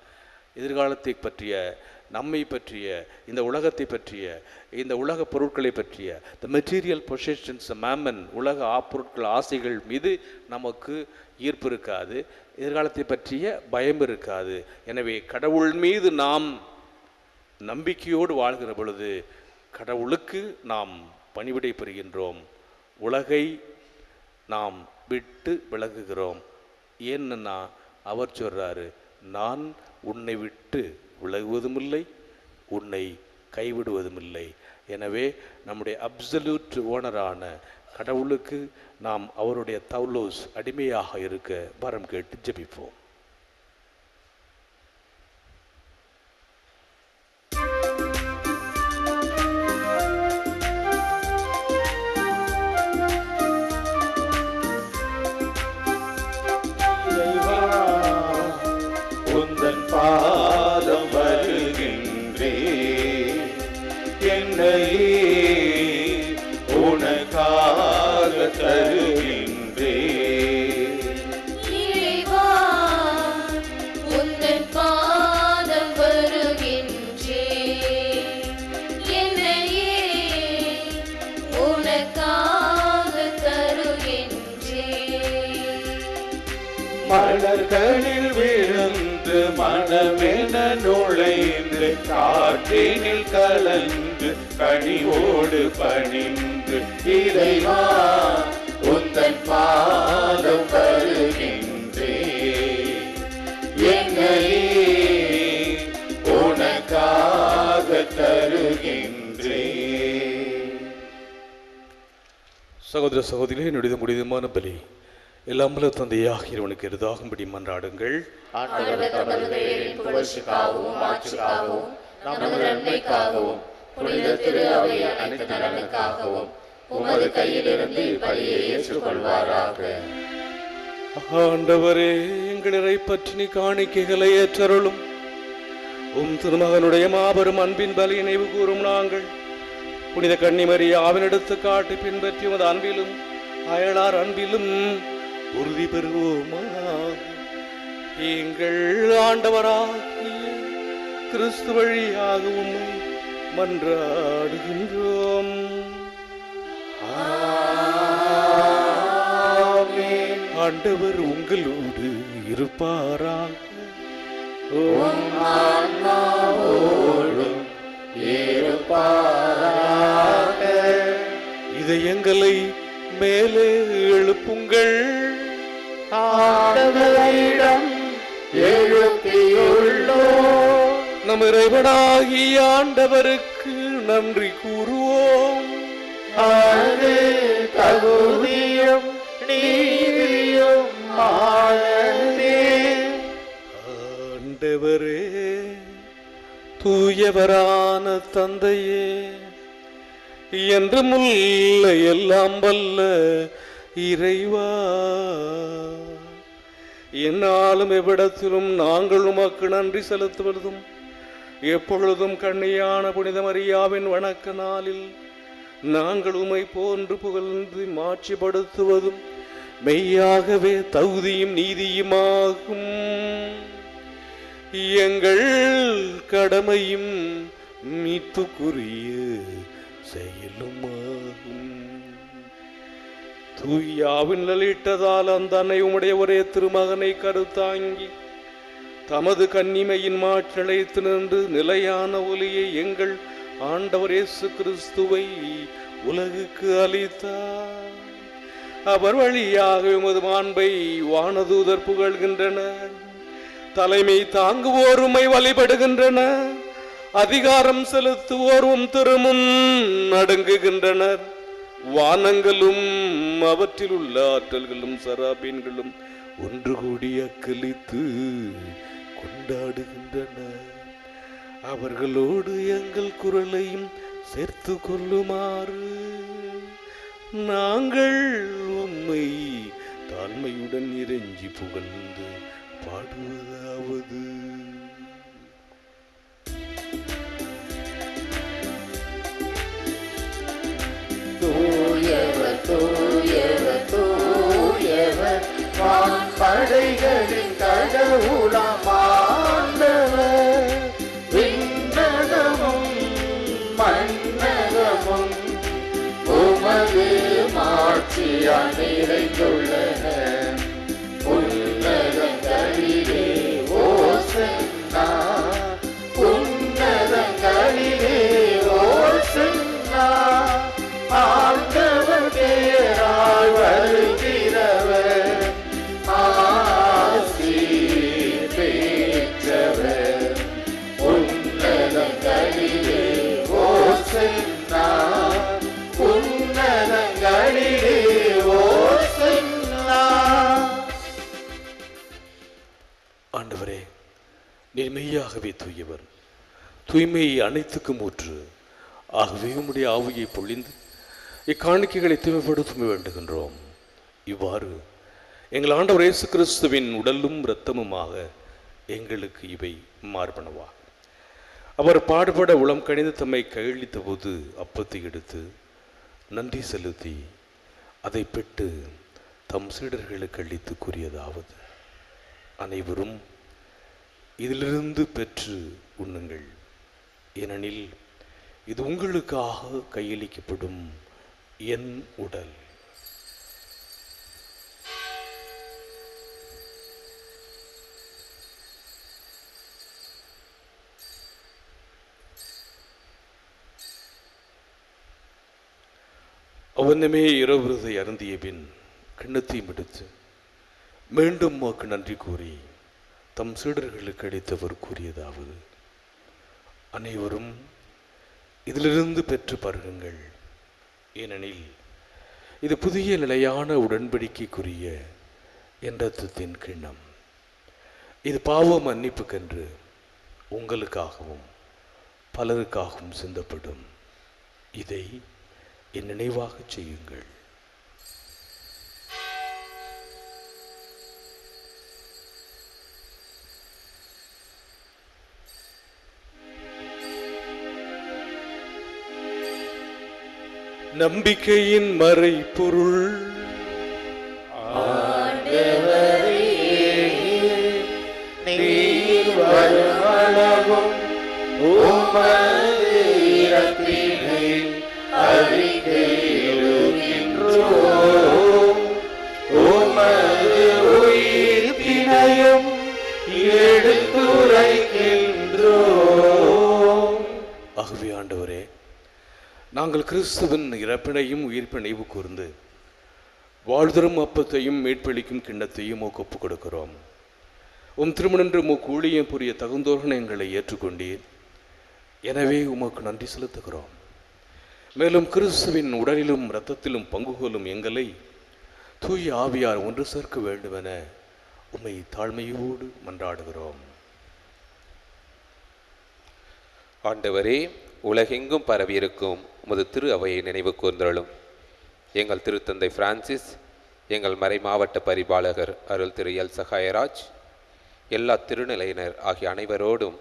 எதிர்காலத்தை பற்றிய, நம்மை பற்றிய, இந்த உலகத்தை பற்றிய, இந்த உலக பொருட்களை பற்றிய, த மெட்டீரியல் பொசஷன்ஸ் மேமன், உலக பொருட்கள் ஆசைகள் மீது நமக்கு ஈர்ப்பு இருக்காது, எதிர்காலத்தை பற்றிய பயம் இருக்காது. எனவே கடவுள் மீது நாம் நம்பிக்கையோடு வாழ்கிற பொழுது கடவுளுக்கு நாம் பணிவிடை பெறுகின்றோம், உலகை நாம் விட்டு விலகுகிறோம். ஏன்னா அவர் சொல்றாரு, நான் உன்னை விட்டு விலகுவதும் இல்லை, உன்னை கைவிடுவதும் இல்லை. எனவே நம்முடைய அப்சல்யூட் ஓனரான கடவுளுக்கு நாம் அவருடைய தௌலோஸ் அடிமையாக இருக்க வரம் கேட்டு ஜெபிப்போம். பாதம் வருகின்றே, என்னையே உனக்காக தருகின்றே. இறைவா உந்தன் பாதம் வருகின்றே, என்னையே உனக்காக தருகின்றே. மலர்களில் விழுந்து மனமென நுழைந்து காற்றினில் கலந்து கனிவோடு பணிந்து, இறைவா உந்தன் பாதம் வருகின்றே, என்னையே உனக்காக தருகின்றே. சகோதர சகோதரிகளே, என்னுடைய முடிதமான பலி எல்லாம் தந்தையாக இறைவனுக்கு எளிதாகும்படி மன்றாடுங்கள். ஆண்டவர் தமது பெயரின் புகழ்ச்சிக்காகவும் மாட்சிக்காகவும் நமது நன்மைக்காகவும் புனித திரு அவையின் அனைத்து நலனுக்காகவும் உமது கையிலிருந்து இப்பலியை ஏற்றுக்கொள்வாராக. ஆண்டவரே, எங்கள் இறை பற்றினி காணிக்கைகளை ஏற்றருளும். திருமகனுடைய மாபெரும் அன்பின் பலி நினைவு கூறும் நாங்கள் புனித கன்னிமரியாவின் எடுத்துக்காட்டு பின்பற்றி உமது அன்பிலும் அயலார் அன்பிலும் உறுதி பெறுவோமாக. எங்கள் ஆண்டவராகிய கிறிஸ்து வழியாக உம்மை மன்றாடுகின்றோம். ஆண்டவர் உங்களோடு இருப்பாராக. இதயங்களை மேலே எழுப்புங்கள். ஆண்டவரிடம் எழுப்பியுள்ளோம். நம் இறைவனாகிய ஆண்டவருக்கு நன்றி கூறுவோம். அது தகுதியும் நீதியும் ஆனதே. ஆண்டவரே, தூயவரான தந்தையே, என்றுமுள்ள எல்லாம் வல்ல இறைவா, என்னாலும் எவ்விடத்திலும் நாங்கள் உமக்கு நன்றி செலுத்துவதும் எப்பொழுதும் கண்ணியான புனித மரியாவின் வணக்க நாளில் நாங்கள் உமை போன்று புகழ்ந்து மாட்சிப்படுத்துவதும் மெய்யாகவே தகுதியும் நீதியுமாகும். எங்கள் கடமையும் மீட்புக்குரிய செயலுமாகும். தூயாவின் நிழலிட்டதால் அந்த அன்னை உம்முடைய ஒரே திருமகனை கருத்தாங்கி தமது கன்னிமையின் மாற்றழைத்து நின்று நிலையான ஒளியை எங்கள் ஆண்டவர் இயேசு கிறிஸ்துவை உலகுக்கு அளித்தார். அவர் வழியாக உமது மாண்பை வானதூதர் புகழ்கின்றனர். தலைமை தாங்குவோருமை வழிபடுகின்றனர். அதிகாரம் செலுத்துவோரும் திருமுன் நடுங்குகின்றனர். வானங்களும் அவற்றில் உள்ள ஆற்றல்களும் சராபீன்களும் ஒன்று கூடி அக்களித்து கொண்டாடுகின்றனர். அவர்களோடு எங்கள் குரலையும் சேர்த்து கொள்ளுமாறு நாங்கள் உம்மை தாழ்மையுடன் இறைஞ்சி புகழ்ந்து பாடுவதாவது. தூயவர் தூயவர் தூயவர் வான்படைகளின் கடவுளாம் ஆண்டவர். விண்ணகமும் மண்ணகமும் உமது மாட்சியால் நிறைந்துள்ளன. உன்னதங்களிலே ஓசன்னா, உன்னதங்களிலே ஓசன்னா. ஆண்டவர் பேரால் வருகிறவர் ஆசி பெற்றவர். உன்னதங்களிலே ஓசன்னா, உன்னதங்களிலே ஓசன்னா. ஆண்டவரே, நீர் மெய்யாகவே தூயவர், தூய்மையை அனைத்துக்கும் ஊற்று. ஆகவே உம்முடைய ஆவியை பொழிந்து இக்காணிக்கைகளை தூய்மைப்படுத்த வேண்டுகின்றோம். இவ்வாறு எங்கள் ஆண்டவர் இயேசு கிறிஸ்துவின் உடலும் இரத்தமுமாக எங்களுக்கு இவை மார்பனவா. அவர் பாடுபட உளம் கணிந்து தம்மை கையளித்த போது அப்பத்தை எடுத்து நன்றி செலுத்தி அதை பெற்று தம் சீடர்களுக்கு அளித்து கூறியதாவது: அனைவரும் இதிலிருந்து பெற்று உண்ணுங்கள், ஏனெனில் இது உங்களுக்காக கையளிக்கப்படும் என் உடல். அவனமே இரவிருதை அருந்திய பின் கிண்ணத்தையும் எடுத்து மீண்டும் உமக்கு நன்றி கூறி தம் சீடர்களுக்கு அளித்தவர் கூறியதாவது: அனைவரும் இதிலிருந்து பெற்று பருகுங்கள், ஏனெனில் இது புதிய நிலையான உடன்படிக்கைக்குரிய என் இரத்தத்தின் கிண்ணம். இது பாவ மன்னிப்புக்கென்று உங்களுக்காகவும் பலருக்காகவும் சிந்தப்படும். இதை என் நினைவாக செய்யுங்கள். நம்பிக்கையின் மறைபொருள். ஆண்டவரே, நீர் வருமளவும் உமது இரத்தினை அறிக்கையிடுகின்றோம். உமது உயிர்ப்பினையும் எடுத்துரைக்கின்றோம். ஆகவே ஆண்டவரே, நாங்கள் கிறிஸ்துவின் இறப்பினையும் உயிர்ப்பினைவு கூர்ந்து வாழ்தரும் அப்பத்தையும் மீட்பளிக்கும் கிண்ணத்தையும் ஒப்புக் கொடுக்கிறோம். திருமணன்று உமக்கு ஊழியம் புரிய தகுந்தோர்களை எங்களை ஏற்றுக்கொண்டீர். எனவே உமக்கு நன்றி செலுத்துகிறோம். மேலும் கிறிஸ்துவின் உடலிலும் இரத்தத்திலும் பங்கு கொள்ளும் எங்களை தூய ஆவியார் ஒன்று சேர்க்க வேண்டுமென உம்மை தாழ்மையோடு மன்றாடுகிறோம். ஆண்டவரே, உலகெங்கும் பரவியிருக்கும் உமது திரு அவையை நினைவு கூர்ந்தருளும். எங்கள் திருத்தந்தை பிரான்சிஸ், எங்கள் மறை மாவட்ட பரிபாலகர் அருள் திரு எல் சகாயராஜ், எல்லா திருநிலையினர் ஆகிய அனைவரோடும்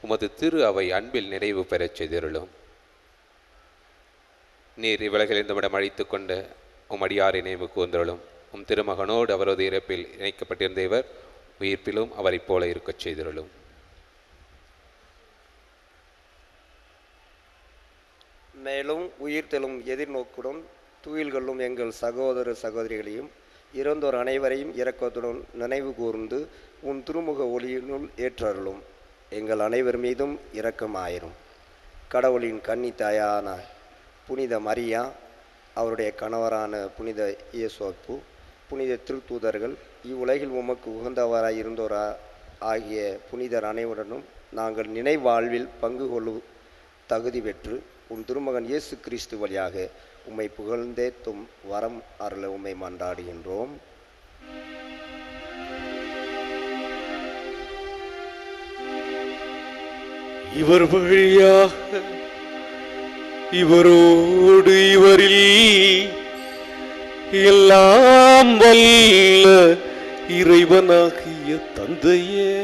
உமது திரு அவை அன்பில் நினைவு பெறச் செய்திருளும். நீர் இவ்வுலகில் நம்மிடம் அழைத்து கொண்ட அடியாரை நினைவு கூர்ந்தருளும். திருமகனோடு அவரது இறப்பில் இணைக்கப்பட்டிருந்த இவர் உயிர்ப்பிலும் அவரைப் போல இருக்கச் செய்திருளும். மேலும் உயிர்த்தெழும் எதிர்நோக்குடன் துயில் கொள்ளும் எங்கள் சகோதர சகோதரிகளையும் இறந்தோர் அனைவரையும் இரக்கத்துடன் நினைவு கூர்ந்து உன் திருமுக ஒளியினுள் ஏற்றருளும். எங்கள் அனைவர் மீதும் இரக்கமாயிரும். கடவுளின் கன்னி தாயான புனித மரியா, அவருடைய கணவரான புனித இயேசோப்பு, புனித திருத்தூதர்கள், இவ்வுலகில் உமக்கு உகந்தவராய் இருந்தோர் ஆகிய புனிதர் அனைவருடனும் நாங்கள் நினைவாழ்வில் பங்கு கொள்ளும் தகுதி பெற்று உன் திருமகன் இயேசு கிறிஸ்து வழியாக உம்மை புகழ்ந்தேத்தும் வரம் அருள உம்மை மன்றாடுகின்றோம். இவர் வழியாக இவரோடு இவரில் எல்லாம் வல்ல இறைவனாகிய தந்தையே,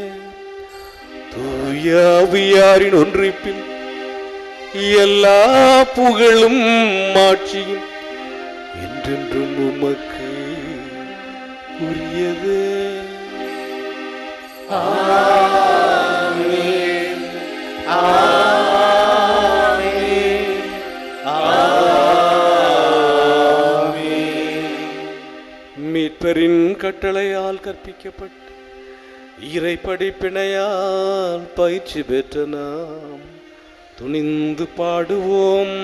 தூய ஆவியாரின் ஒன்றிப்பில் எல்லா புகழும் மாட்சியும் என்றென்றும் உமக்கு உரியதே. ஆமென். ஆமென். ஆமென். மீட்பரின் கட்டளையால் கற்பிக்கப்பட்டு இறை படிப்பினையால் பயிற்சி பெற்ற நாம் துணிந்து பாடுவோம்.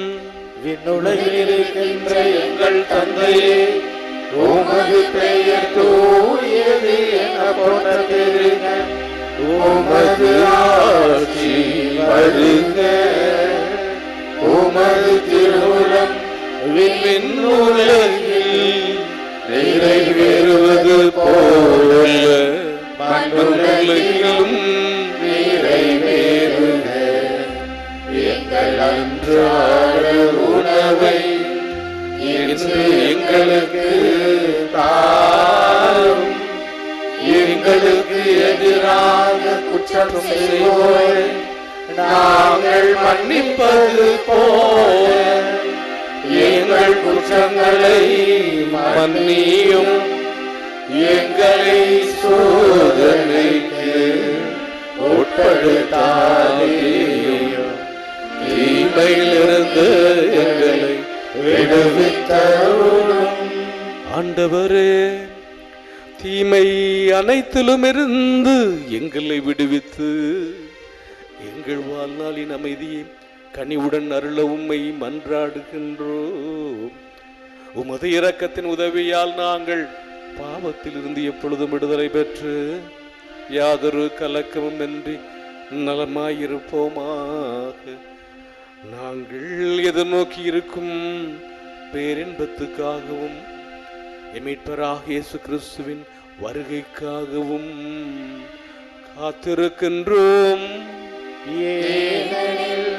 விண்ணுலகில் இருக்கின்ற எங்கள் தந்தையே, உமது பெயர் தூயது என போற்றப்பெறுக. உமது ஆட்சி வருக. உமது திருவுளம் விண்ணுலகில் நிறைவேறுவது போல மண்ணுலகிலும் நிறைவேறுக. எங்கள் அன்றாட உணவை இன்று எங்களுக்கு தாரும். எங்களுக்கு எதிராக குற்றம் செய்வோரை நாங்கள் மன்னிப்பது போல எங்கள் குற்றங்களை மன்னியும். எங்களை சோதனைக்கு உட்படுத்தாதேயும். தீமையிலிருந்து எங்களை விடுவித்தருளும். ஆண்டவரே, தீமை அனைத்திலும் இருந்து எங்களை விடுவித்து எங்கள் வாழ்நாளின் அமைதியை கனிவுடன் அருள உம்மை மன்றாடுகின்றோம். உமது இரக்கத்தின் உதவியால் நாங்கள் பாவத்திலிருந்து எப்பொழுதும் விடுதலை பெற்று யாதொரு கலக்கமும் இன்றி நலமாயிருப்போமாக. நாங்கள் எதிர்நோக்கி இருக்கும் பேரின்பத்துக்காகவும் மீட்பராகிய இயேசு கிறிஸ்துவின் வருகைக்காகவும் காத்திருக்கின்றோம். ஏனெனில்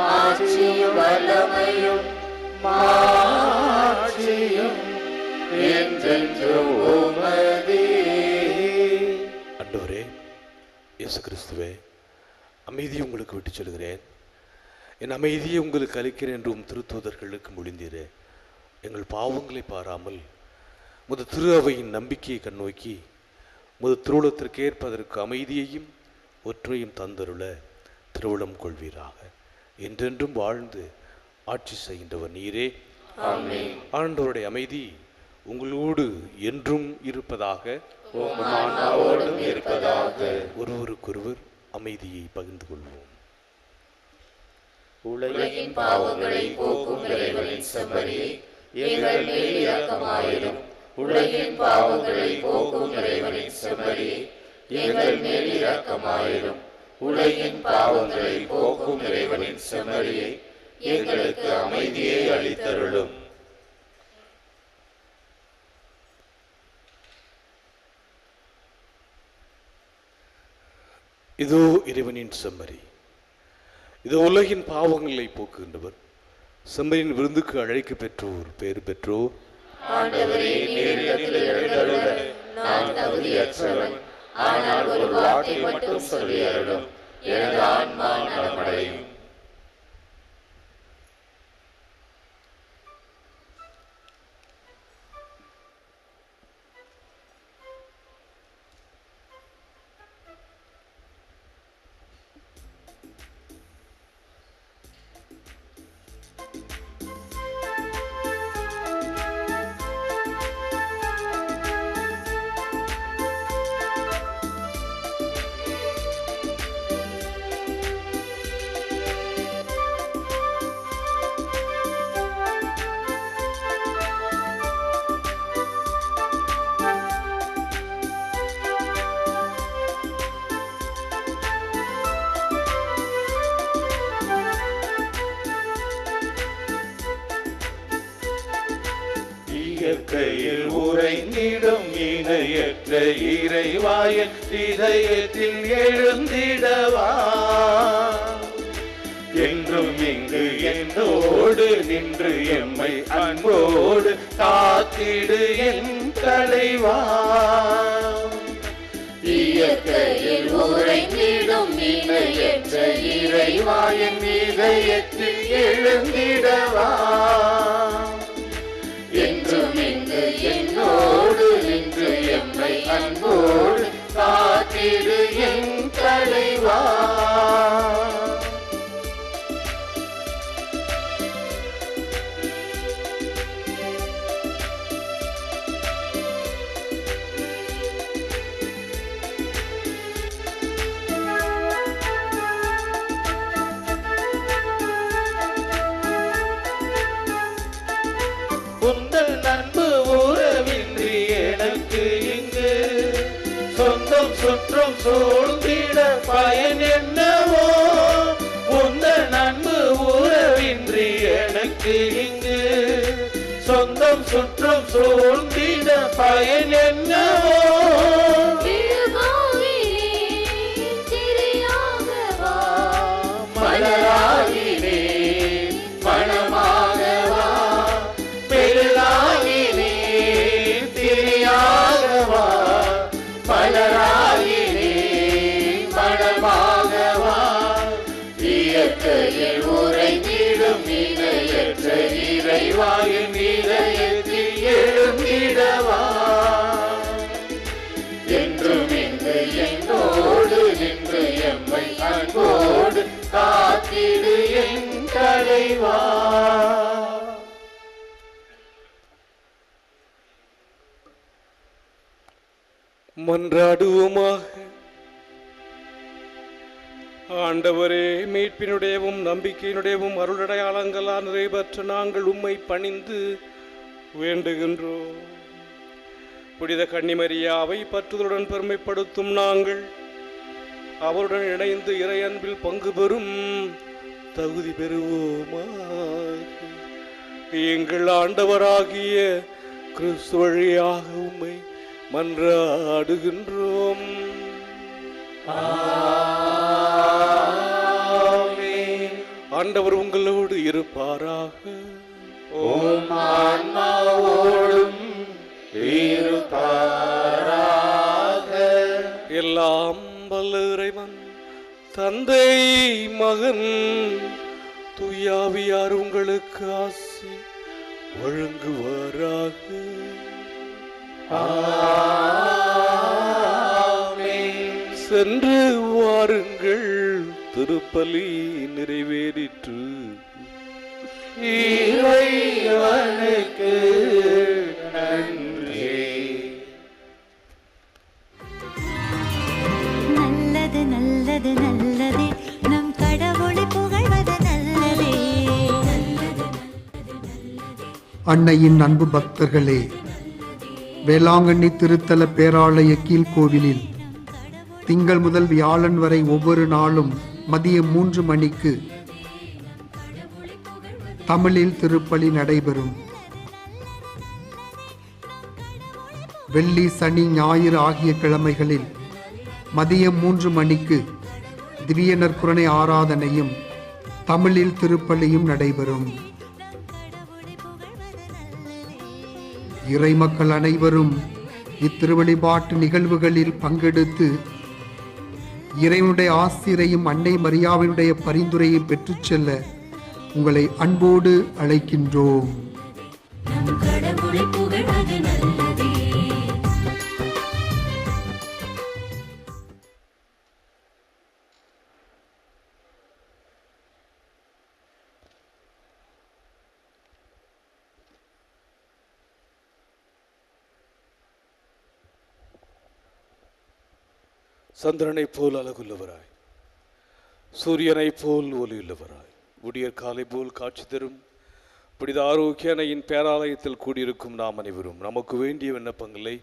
ஆட்சியும் வல்லமையும் மாட்சியும் என்றென்றும் உமதே. ஆண்டவரே இயேசு கிறிஸ்துவே, அமைதியை உங்களுக்கு விட்டு சொல்கிறேன், என் அமைதியை உங்களுக்கு அளிக்கிறேன் என்றும் திருத்தூதர்களுக்கு மொழிந்தீரே. எங்கள் பாவங்களை பாராமல் முது திரு அவையின் நம்பிக்கையை கண்ணோக்கி முது திருவுளத்திற்கு ஏற்பதற்கு அமைதியையும் ஒற்றையும் தந்தருள திருவுளம் கொள்வீராக. என்றென்றும் வாழ்ந்து ஆட்சி செய்கின்றவர் நீரே. ஆண்டவருடைய அமைதி உங்களோடு என்றும் இருப்பதாக. ஒருவருக்கொருவர் அமைதியை பகிர்ந்து கொள்வோம். உலகின் பாவங்களை போக்கும் இறைவனின் செம்மறியே, எங்கள் மேல் இரக்கமாயிரும். உலகின் பாவங்களை போக்கும் இறைவனின் செம்மறியே, எங்கள் மேல் இரக்கமாயிரும். உலகின் பாவங்களை போக்கும் இறைவனின் செம்மறியே, எங்களுக்கு அமைதியை அளித்தருளும். இதோ இறைவனின் செம்மறி, இது உலகின் பாவங்களை போக்குகின்றவர். செம்மறியின் விருந்துக்கு அழைக்க பெற்றோர் பேறு பெற்றோர். ஆண்டவரே, நேரிடத்தில் எழுந்தருள நான் தகுதியற்றவன். ஆனால் ஒரு வார்த்தை மட்டும் சொல்லி அருளும், எனது ஆன்மா நலமடையும். இயற்கையில் உறைந்திடும் இணையற்ற இறைவாயன் இதயத்தில் எழுந்திடவா என்றும் இங்கு என்னோடு நின்று எம்மை அன்போடு காத்திடு என் தலைவா. இயற்கையில் உறைந்திடும் இணையற்ற இறைவாயன் இதயத்தில் எழுந்திடவா என்றும் இங்கு என்னோடு நின்று எம்மை அன்போடு காத்திடு என் தலைவா. உந்தன் அன்பு உறவின்றி எனக்கு இங்கு சொந்தம் சுற்றம் சூழ்ந்திட பயன் என்னவோ. உந்தன் அன்பு உறவின்றி எனக்கு இங்கு சொந்தம் சுற்றம் சூழ்ந்திட பயன் என்னவோ. மலராகினே மணமாகவா பெருளாகினே திரியாகவா மலராகினே மணமாகவா இயற்கையில் உறைந்திடும் இணையற்ற இறைவாயின் இதயத்தில் எழுந்திடவா என்றும் இங்கு என்னோடு நின்று எம்மை அன்போடு காத்திடு என் தலைவா. மன்றாடுவோமாக. ஆண்டவரே, மீட்பினுடையவும் நம்பிக்கையினுடையவும் அருளடையாளங்களால் நிறைவேற்ற நாங்கள் உம்மை பணிந்து வேண்டுகின்றோம். புனித கன்னிமரியாவை பற்றுதலுடன் பெருமைப்படுத்தும் நாங்கள் அவருடன் இணைந்து இறை அன்பில் பங்கு பெறும் தகுதி பெறுவோமாக. எங்கள் ஆண்டவராகிய கிறிஸ்து வழியாக உம்மை மன்றாடுகின்றோம். ஆண்டவர் உங்களோடு இருப்பாராக. உம் ஆன்மாவோடும் இருப்பாராக. எல்லாம் வல்ல இறைவன் தந்தை மகன் தூயாவியார் உங்களுக்கு ஆசி வழங்குவாராக. சென்று வாருங்கள், திருப்பலி நிறைவேறிற்று. இறைவனுக்கு நன்றி. நல்லது நல்லது நல்லதே, நம் கடவுளை புகழ்வது நல்லதே. அன்னையின் அன்பு பக்தர்களே, வேளாங்கண்ணி திருத்தல பேராலய கீழ்கோவிலில் திங்கள் முதல் வியாழன் வரை ஒவ்வொரு நாளும் மதியம் 3 மணிக்கு தமிழில் திருப்பலி நடைபெறும். வெள்ளி, சனி, ஞாயிறு ஆகிய கிழமைகளில் மதியம் 3 மணிக்கு திவ்ய நற்கருணை ஆராதனையும் தமிழில் திருப்பலியும் நடைபெறும். இறைமக்கள் அனைவரும் இத்திருவழிபாட்டு நிகழ்வுகளில் பங்கெடுத்து இறைவனுடைய ஆசிரையும் அன்னை மரியாவினுடைய பரிந்துரையும் பெற்றுச் செல்ல உங்களை அன்போடு அழைக்கின்றோம். சந்திரனைப் போல் அழகுள்ளவராய், சூரியனைப் போல் ஒளியுள்ளவராய், விடியற் காலை போல் காட்சி தரும் புனித ஆரோக்கிய அன்னையின் பேராலயத்தில் கூடியிருக்கும் நாம் அனைவரும் நமக்கு வேண்டிய விண்ணப்பங்களை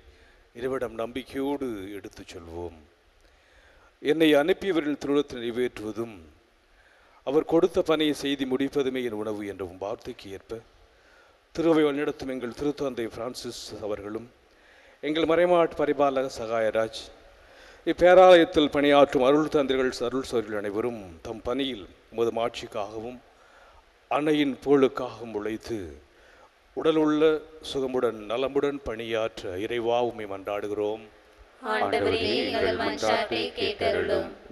இறைவனிடம் நம்பிக்கையோடு எடுத்துச் சொல்வோம். என்னை அனுப்பியவர்கள் திருவிழத்தை நிறைவேற்றுவதும் அவர் கொடுத்த பணியை செய்து முடிப்பதுமே என் உணவு என்ற வார்த்தைக்கு ஏற்ப திருவை வழிநடத்தும் எங்கள் திருத்தந்தை பிரான்சிஸ் அவர்களும் எங்கள் மறைமாவட்ட பரிபாலக சகாயராஜ் இப்பேராலயத்தில் பணியாற்றும் அருள் தந்திரிகள் அருள் சோர்கள் அனைவரும் தம் பணியில் உமது மாட்சிக்காகவும் அன்னையின் புகழுக்காகவும் உழைத்து உடலுள்ள சுகமுடன் நலமுடன் பணியாற்ற இறைவா உம்மை மன்றாடுகிறோம்.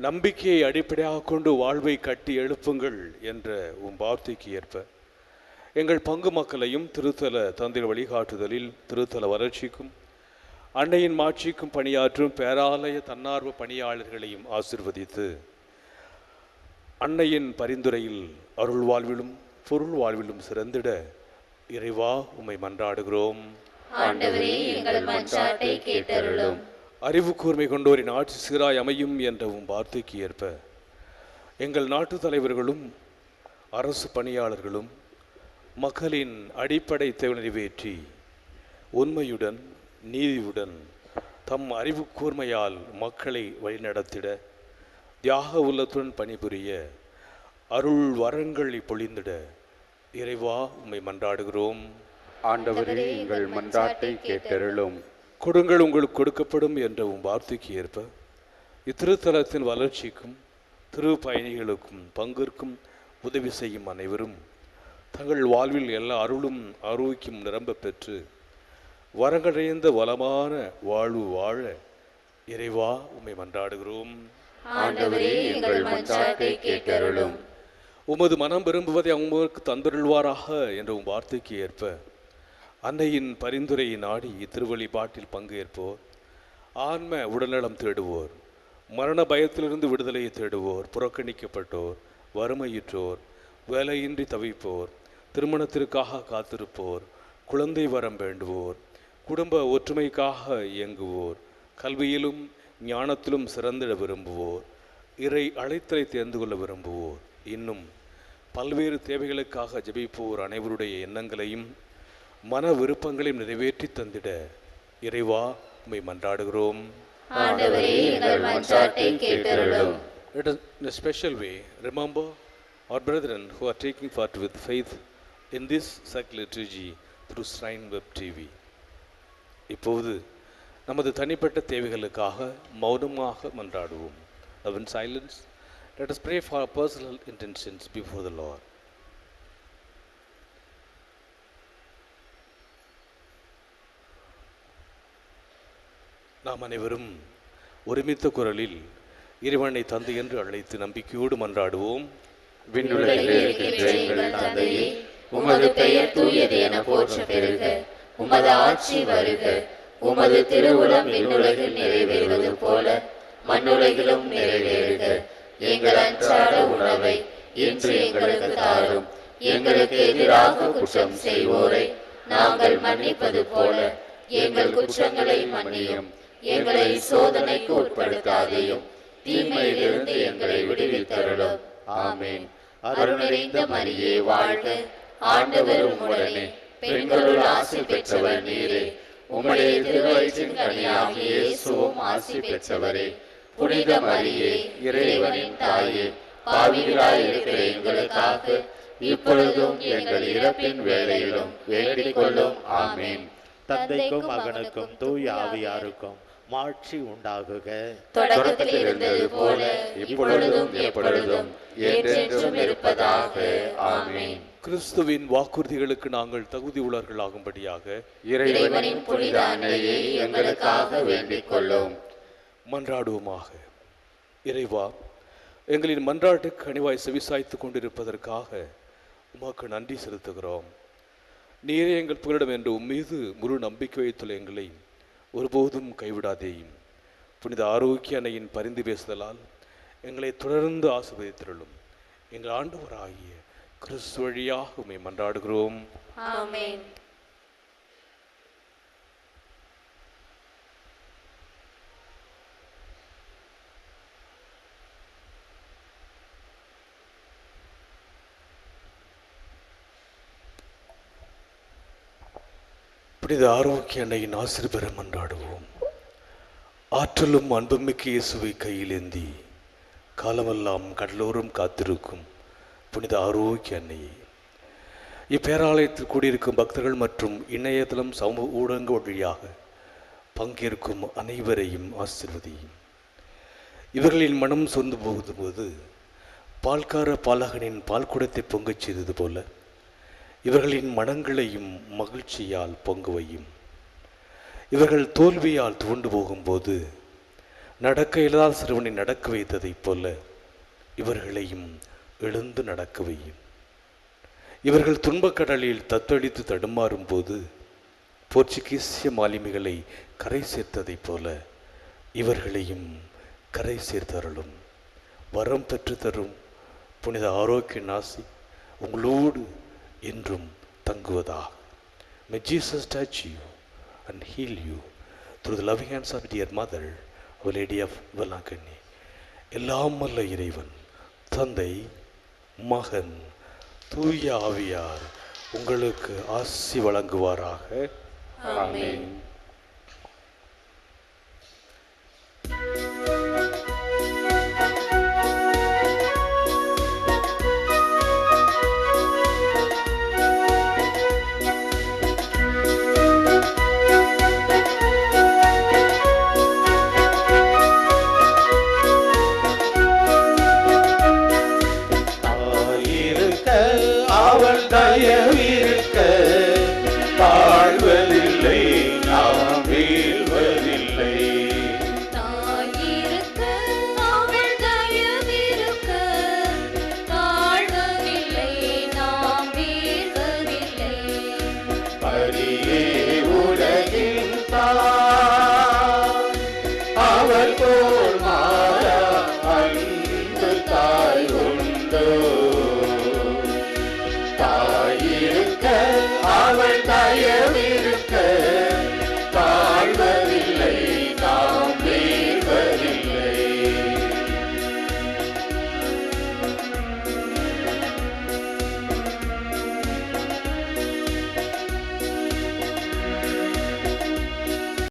நம்பிக்கையை அடிப்படையாக கொண்டு வாழ்வை கட்டி எழுப்புங்கள் என்ற வார்த்தைக்கு ஏற்ப எங்கள் பங்கு மக்களையும் திருத்தல தந்திர வழிகாட்டுதலில் திருத்தல வளர்ச்சிக்கும் அன்னையின் மாட்சிக்கும் பணியாற்றும் பேராலய தன்னார்வ பணியாளர்களையும் ஆசிர்வதித்து அன்னையின் பரிந்துரையில் அருள் வாழ்விலும் பொருள் வாழ்விலும் சிறந்திட இறைவா உம்மை மன்றாடுகிறோம். அறிவு கூர்மை கொண்டோரின் ஆட்சி சீராய் அமையும் என்ற வார்த்தைக்கு ஏற்ப எங்கள் நாட்டு தலைவர்களும் அரசு பணியாளர்களும் மக்களின் அடிப்படை தேவை நிறைவேற்றி உண்மையுடன் நீதியுடன் தம் அறிவு கூர்மையால் மக்களை வழிநடத்திட தியாக உள்ளத்துடன் பணிபுரிய அருள் வரங்களை பொழிந்திட இறைவா உம்மை மன்றாடுகிறோம். ஆண்டவரே எங்கள் மன்றாட்டை கேட்டருளும். கொடுங்கள் உங்களுக்கு கொடுக்கப்படும் என்ற வார்த்தைக்கு ஏற்ப இத்திருத்தலத்தின் வளர்ச்சிக்கும் திரு பயணிகளுக்கும் பங்கிற்கும் உதவி செய்யும் அனைவரும் தங்கள் வாழ்வில் எல்லா அருளும் ஆரோக்கியம் நிரம்ப பெற்று வரங்கடைந்த வளமான வாழ்வு வாழ இறைவா உம்மை மன்றாடுகிறோம். உமது மனம் விரும்புவதை அவங்களுக்கு தந்தருள்வாராக என்ற வார்த்தைக்கு ஏற்ப அன்னையின் பரிந்துரையை நாடி இத்திருவழிபாட்டில் பங்கேற்போர் ஆன்ம உடல்நலம் தேடுவோர் மரண பயத்திலிருந்து விடுதலையை தேடுவோர் புறக்கணிக்கப்பட்டோர் வறுமையுற்றோர் வேலையின்றி தவிப்போர் திருமணத்திற்காக காத்திருப்போர் குழந்தை வரம் வேண்டுவோர் குடும்ப ஒற்றுமைக்காக இயங்குவோர் கல்வியிலும் ஞானத்திலும் சிறந்திட விரும்புவோர் இறை அழைத்தலை தேர்ந்து கொள்ள விரும்புவோர் இன்னும் பல்வேறு தேவைகளுக்காக ஜெபிப்போர் அனைவருடைய எண்ணங்களையும் மன விருப்பங்களையும் நிறைவேற்றி தந்திட இறைவா உம்மை மன்றாடுகிறோம். In a special way, remember our brethren who are taking part with faith in this sacred liturgy through Shrine Web TV. இப்போது நமது தனிப்பட்ட தேவைகளுக்காக மௌனமாக மன்றாடுவோம். Now in silence, let us pray for our personal intentions before the Lord. நாம் அனைவரும் ஒருமித்த குரலில் இறைவனை தந்தை என்று அழைத்து நம்பிக்கையோடு மன்றாடுவோம். விண்ணுலகில் இருக்கின்ற எங்கள் தந்தையே, உமது பெயர் தூயது என போற்ற பெறுக. உமது ஆட்சி வருக. உமது திருவுளம் விண்ணுலகில் நிறைவேறுவது போல மண்ணுலகிலும் நிறைவேறுக. எங்கள் அன்றாட உணவை இன்று எங்களுக்கு தாரும். எங்களுக்கு எதிராக குற்றம் செய்வோரை நாங்கள் மன்னிப்பது போல எங்கள் குற்றங்களை மன்னியும். எங்களை சோதனைக்கு உட்படுத்தாதையும் தீமையிலிருந்து எங்களை விடுவித்தருளும். ஆமென். அருள் நிறைந்த மரியே வாழ்க. ஆண்டவர் உம்முடனே, பெண்களுள் ஆசி பெற்றவர் நீரே. உம்முடைய திருவயிற்றின் கனியாகிய இயேசுவும் ஆசி பெற்றவரே. புனித மரியே, இறைவனின் தாயே, பாவிகளாய் இருக்கிற எங்களுக்காக இப்பொழுதும் எங்கள் இறப்பின் வேளையிலும் வேண்டிக் கொள்ளும். ஆமென். தந்தைக்கும் மகனுக்கும் தூய ஆவியாருக்கும் மாட்சி உண்டாகுக. தொடக்கத்தில் இருந்தது போல இப்பொழுதும் எப்பொழுதும் என்றென்றும் இருப்பதாக. ஆமென். கிறிஸ்துவின் வாக்குறுதிகளுக்கு நாங்கள் தகுதி உள்ளவர்களாகும்படியாக இறைவனின் புனித அன்னையை எங்களுக்காக வேண்டிக் கொள்ளும். மன்றாடுவோமாக. இறைவா, எங்களின் மன்றாட்டுக்கு கனிவாய் செவிசாய்த்து கொண்டிருப்பதற்காக உமக்கு நன்றி செலுத்துகிறோம். நீரே எங்கள் புகலிடம் என்று உம்மீது முழு நம்பிக்கை வைத்துள்ள எங்களை ஒருபோதும் கைவிடாதேயும். புனித ஆரோக்கிய அன்னையின் பரிந்து பேசுதலால் எங்களை தொடர்ந்து ஆசீர்வதித்திருளும். எங்கள் ஆண்டவராகிய கிறிஸ்து வழியாக உம்மை மன்றாடுகிறோம். ஆமென். புனித ஆரோக்கிய அன்னையின் ஆசீர்வாத மன்றாடுவோம். ஆற்றலும் அன்புமிக்க இயேசுவை கையிலேந்தி காலமெல்லாம் கடலோரம் காத்திருக்கும் புனித ஆரோக்கிய அன்னையே, இப்பேராலயத்தில் கூடியிருக்கும் பக்தர்கள் மற்றும் இணையதளம் சமூக ஊடகங்கள் வழியாக பங்கேற்கும் அனைவரையும் ஆசீர்வதியும். இவர்களின் மனம் சொந்து போகும்போது பால்கார பாலகனின் பால்குடத்தை பொங்கச் செய்தது போல இவர்களின் மனங்களையும் மகிழ்ச்சியால் பொங்குவையும். இவர்கள் தோல்வியால் துவண்டு போகும்போது நடக்க இயலாத சிறுவனை நடக்க வைத்ததைப் போல இவர்களையும் எழுந்து நடக்க வையும். இவர்கள் துன்பக்கடலில் தத்தளித்து தடுமாறும் போது போர்ச்சுகீசிய மாலுமிகளை கரை சேர்த்ததைப் போல இவர்களையும் கரை சேர்த்தருளும். வரம் பெற்று தரும் புனித ஆரோக்கிய நாசி உங்களோடு என்றும் தங்குவதாக. May Jesus touch you and heal you through the loving hands of dear mother, Our Lady of Velangani. எல்லாம் வல்ல இறைவன் தந்தை, மகன், தூய ஆவியார் உங்களுக்கு ஆசி வழங்குவாராக. ஆமென்.